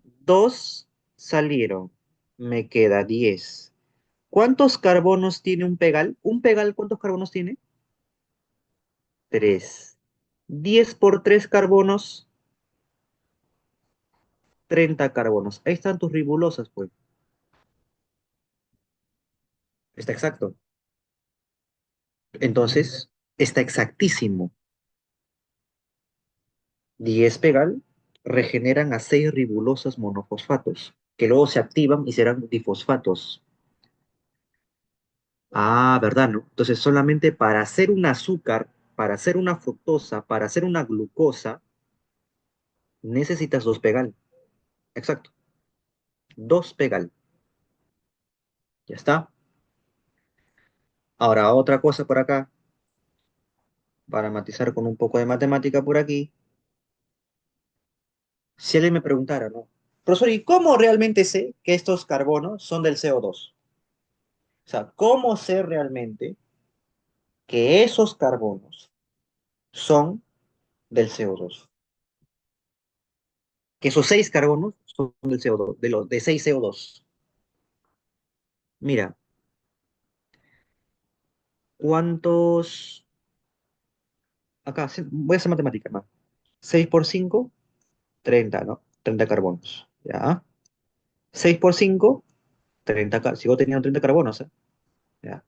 2 salieron. Me queda 10. ¿Cuántos carbonos tiene un pegal? ¿Un pegal cuántos carbonos tiene? 3. 10 por 3 carbonos, 30 carbonos. Ahí están tus ribulosas, pues. Está exacto. Entonces, está exactísimo. 10 pegal regeneran a 6 ribulosas monofosfatos, que luego se activan y serán difosfatos. Ah, ¿verdad, no? Entonces, solamente para hacer un azúcar, para hacer una fructosa, para hacer una glucosa, necesitas 2 pegal. Exacto. 2 pegal. Ya está. Ahora, otra cosa por acá, para matizar con un poco de matemática por aquí. Si alguien me preguntara, ¿no? Profesor, ¿y cómo realmente sé que estos carbonos son del CO2? O sea, ¿cómo sé realmente que esos carbonos son del CO2? Que esos 6 carbonos son del CO2, de los de 6 CO2. Mira, ¿cuántos? Acá, voy a hacer matemática, ¿no? 6 por 5, 30, ¿no? 30 carbonos, ¿ya? 6 por 5. Sigo teniendo 30 carbonos, ¿eh? Ya.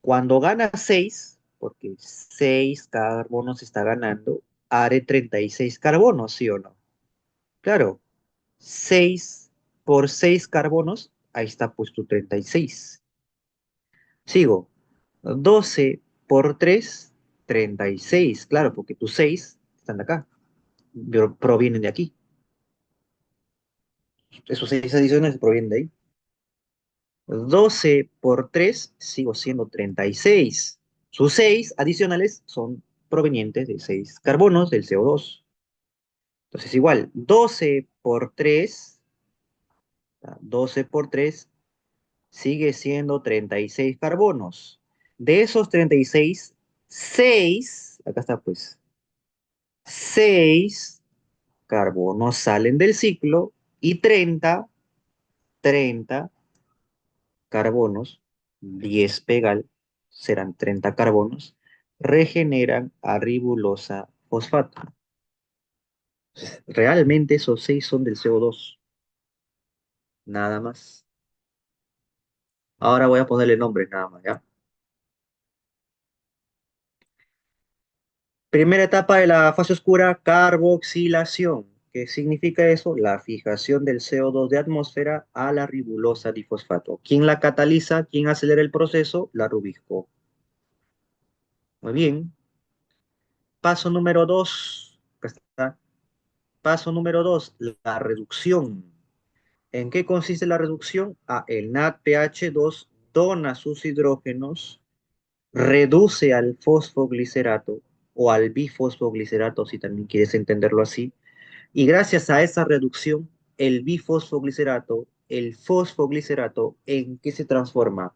Cuando gana 6, porque 6 carbonos está ganando, haré 36 carbonos, ¿sí o no? Claro, 6 por 6 carbonos, ahí está puesto 36. Sigo, 12 por 3, 36. Claro, porque tus 6 están de acá, provienen de aquí. Esos 6 adicionales provienen de ahí. 12 por 3 sigo siendo 36. Sus 6 adicionales son provenientes de 6 carbonos del CO2. Entonces, igual, 12 por 3, 12 por 3 sigue siendo 36 carbonos. De esos 36, 6, acá está pues, 6 carbonos salen del ciclo y 30 carbonos, 10 pegal, serán 30 carbonos, regeneran a ribulosa fosfato. Realmente esos 6 son del CO2, nada más. Ahora voy a ponerle nombres nada más, ¿ya? Primera etapa de la fase oscura, carboxilación. ¿Qué significa eso? La fijación del CO2 de atmósfera a la ribulosa difosfato. ¿Quién la cataliza? ¿Quién acelera el proceso? La Rubisco. Muy bien. Paso número 2. Acá está. Paso número 2, la reducción. ¿En qué consiste la reducción? El NADPH2 dona sus hidrógenos, reduce al fosfoglicerato o al bifosfoglicerato, si también quieres entenderlo así, y gracias a esa reducción, el fosfoglicerato, ¿en qué se transforma?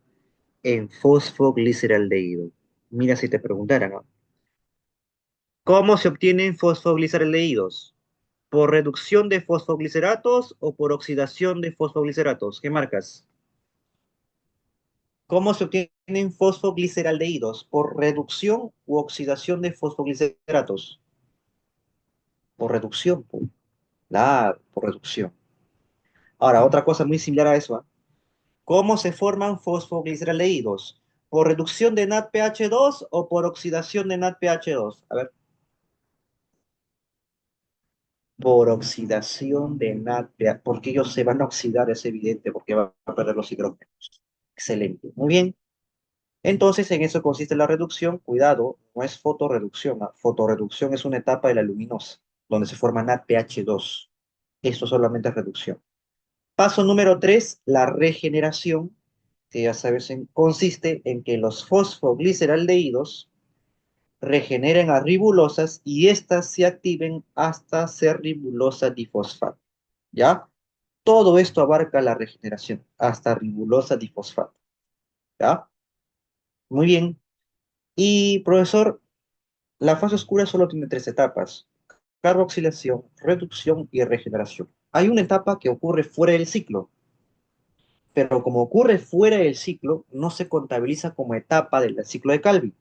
En fosfogliceraldehído. Mira si te preguntaran, ¿no? ¿Cómo se obtienen fosfogliceraldehídos? ¿Por reducción de fosfogliceratos o por oxidación de fosfogliceratos? ¿Qué marcas? ¿Cómo se obtienen fosfogliceraldehídos? ¿Por reducción u oxidación de fosfogliceratos? Por reducción. Por reducción. Ahora, otra cosa muy similar a eso, ¿ah? ¿Cómo se forman fosfogliceraldehídos? ¿Por reducción de NADPH2 o por oxidación de NADPH2? A ver, por oxidación de NADPH, porque ellos se van a oxidar, es evidente, porque van a perder los hidrógenos. Excelente. Muy bien. Entonces, en eso consiste la reducción. Cuidado, no es fotorreducción. Fotorreducción es una etapa de la luminosa, donde se forma NADPH2. Esto solamente es reducción. Paso número 3, la regeneración, que ya sabes, consiste en que los fosfogliceraldehídos regeneren a ribulosas y éstas se activen hasta ser ribulosa difosfato. ¿Ya? Todo esto abarca la regeneración, hasta ribulosa difosfato. ¿Ya? Muy bien. Y profesor, la fase oscura solo tiene tres etapas: carboxilación, reducción y regeneración. Hay una etapa que ocurre fuera del ciclo, pero como ocurre fuera del ciclo, no se contabiliza como etapa del ciclo de Calvi.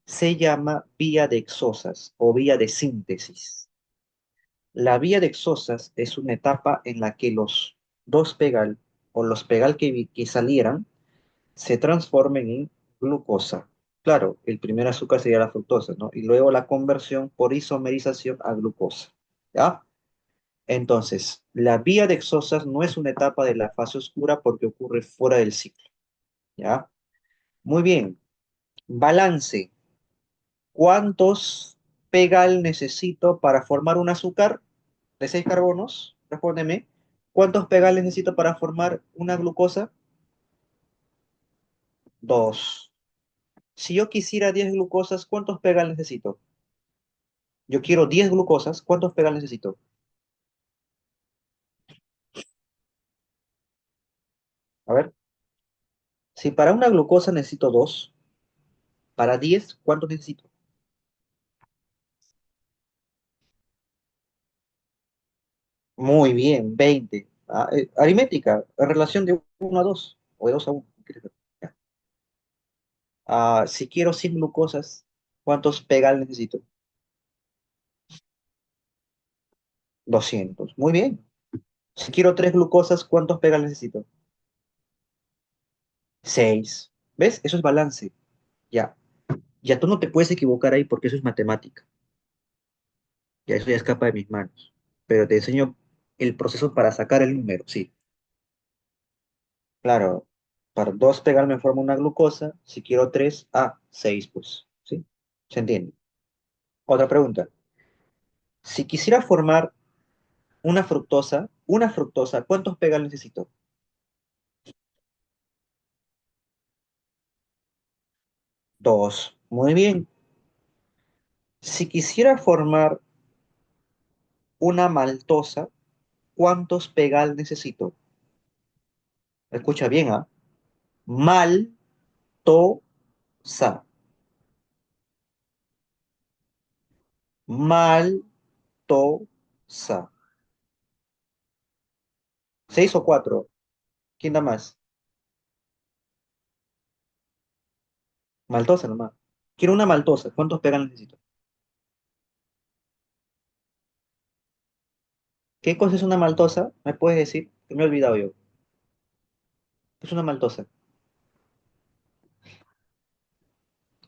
Se llama vía de exosas o vía de síntesis. La vía de exosas es una etapa en la que los dos pegal o los pegal que salieran se transformen en glucosa. Claro, el primer azúcar sería la fructosa, ¿no? Y luego la conversión por isomerización a glucosa, ¿ya? Entonces, la vía de exosas no es una etapa de la fase oscura porque ocurre fuera del ciclo, ¿ya? Muy bien. Balance. ¿Cuántos pegal necesito para formar un azúcar de 6 carbonos? Respóndeme. ¿Cuántos pegal necesito para formar una glucosa? 2. Si yo quisiera 10 glucosas, ¿cuántos pegal necesito? Yo quiero 10 glucosas, ¿cuántos pegal necesito? A ver, si para una glucosa necesito 2, para 10, ¿cuántos necesito? Muy bien, 20. Aritmética, en relación de 1 a 2 o de 2 a 1. Si quiero 100 glucosas, ¿cuántos pegal necesito? 200. Muy bien. Si quiero tres glucosas, ¿cuántos pegas necesito? Seis. ¿Ves? Eso es balance. Ya. Ya tú no te puedes equivocar ahí porque eso es matemática. Ya eso ya escapa de mis manos. Pero te enseño el proceso para sacar el número, sí. Claro, para dos pegarme forma una glucosa, si quiero tres, seis, pues, ¿sí? ¿Se entiende? Otra pregunta. Si quisiera formar una fructosa, ¿cuántos pegas necesito? Dos. Muy bien. Si quisiera formar una maltosa, ¿cuántos pegal necesito? Escucha bien, ¿ah? Maltosa. Maltosa. ¿Seis o cuatro? ¿Quién da más? Maltosa nomás. Quiero una maltosa. ¿Cuántos pegal necesito? ¿Qué cosa es una maltosa? ¿Me puedes decir? Que me he olvidado yo. ¿Qué es una maltosa?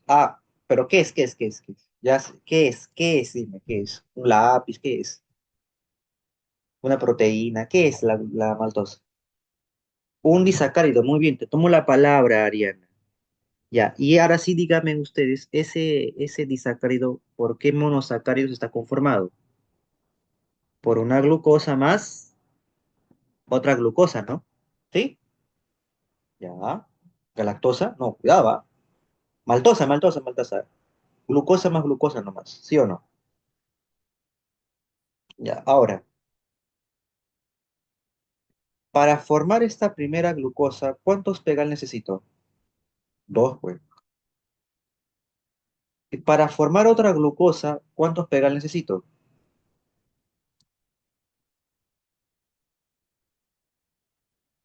Ah, pero ¿qué es? ¿Qué es? ¿Qué es? ¿Qué es? Ya sé. ¿Qué es? ¿Qué es? Dime, ¿qué es? ¿Un lápiz? ¿Qué es? ¿Una proteína? ¿Qué es la maltosa? Un disacárido. Muy bien, te tomo la palabra, Ariana. Ya, y ahora sí díganme ustedes, ese disacárido, ¿por qué monosacáridos está conformado? Por una glucosa más otra glucosa, ¿no? ¿Sí? Ya. Galactosa, no, cuidado, ¿va? Maltosa, maltosa, maltosa. Glucosa más glucosa nomás, ¿sí o no? Ya, ahora, para formar esta primera glucosa, ¿cuántos pegal necesito? Dos, pues. Y para formar otra glucosa, ¿cuántos pegal necesito?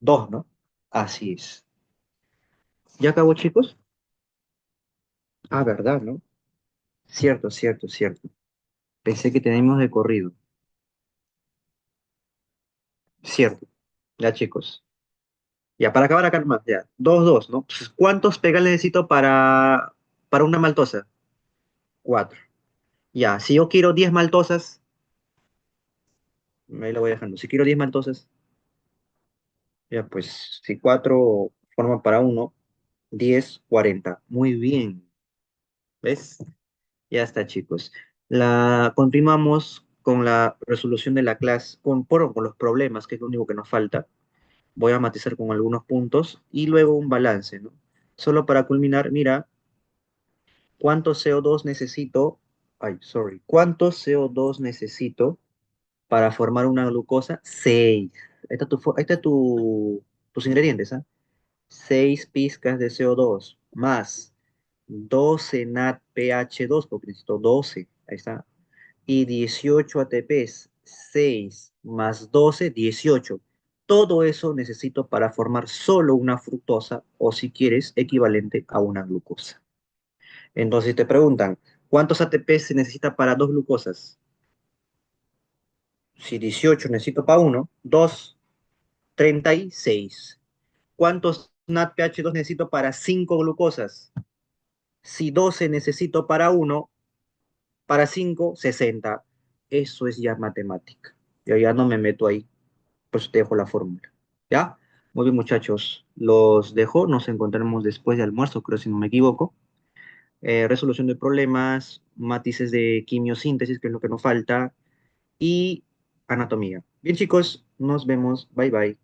Dos, ¿no? Así es. ¿Ya acabó, chicos? Ah, ¿verdad, no? Cierto, cierto, cierto. Pensé que teníamos de corrido. Cierto. Ya, chicos. Ya, para acabar acá nomás, ya. Dos, dos, ¿no? Pues, ¿cuántos pegal necesito para una maltosa? Cuatro. Ya, si yo quiero 10 maltosas, ahí lo voy dejando. Si quiero 10 maltosas, ya pues, si cuatro forman para uno, 10 40. Muy bien. ¿Ves? Ya está, chicos. Continuamos con la resolución de la clase, con los problemas, que es lo único que nos falta. Voy a matizar con algunos puntos y luego un balance, ¿no? Solo para culminar, mira, ¿cuánto CO2 necesito? Ay, sorry. ¿Cuánto CO2 necesito para formar una glucosa? 6. Tus ingredientes, ¿ah? 6 pizcas de CO2 más 12 NADPH2, porque necesito 12. Ahí está. Y 18 ATPs. 6 más 12, 18. Todo eso necesito para formar solo una fructosa o, si quieres, equivalente a una glucosa. Entonces, si te preguntan, ¿cuántos ATPs se necesita para dos glucosas? Si 18 necesito para uno, 2, 36. ¿Cuántos NADPH2 necesito para 5 glucosas? Si 12 necesito para uno, para 5, 60. Eso es ya matemática. Yo ya no me meto ahí, pues te dejo la fórmula. ¿Ya? Muy bien, muchachos. Los dejo. Nos encontraremos después de almuerzo, creo, si no me equivoco. Resolución de problemas, matices de quimiosíntesis, que es lo que nos falta, y anatomía. Bien, chicos, nos vemos. Bye bye.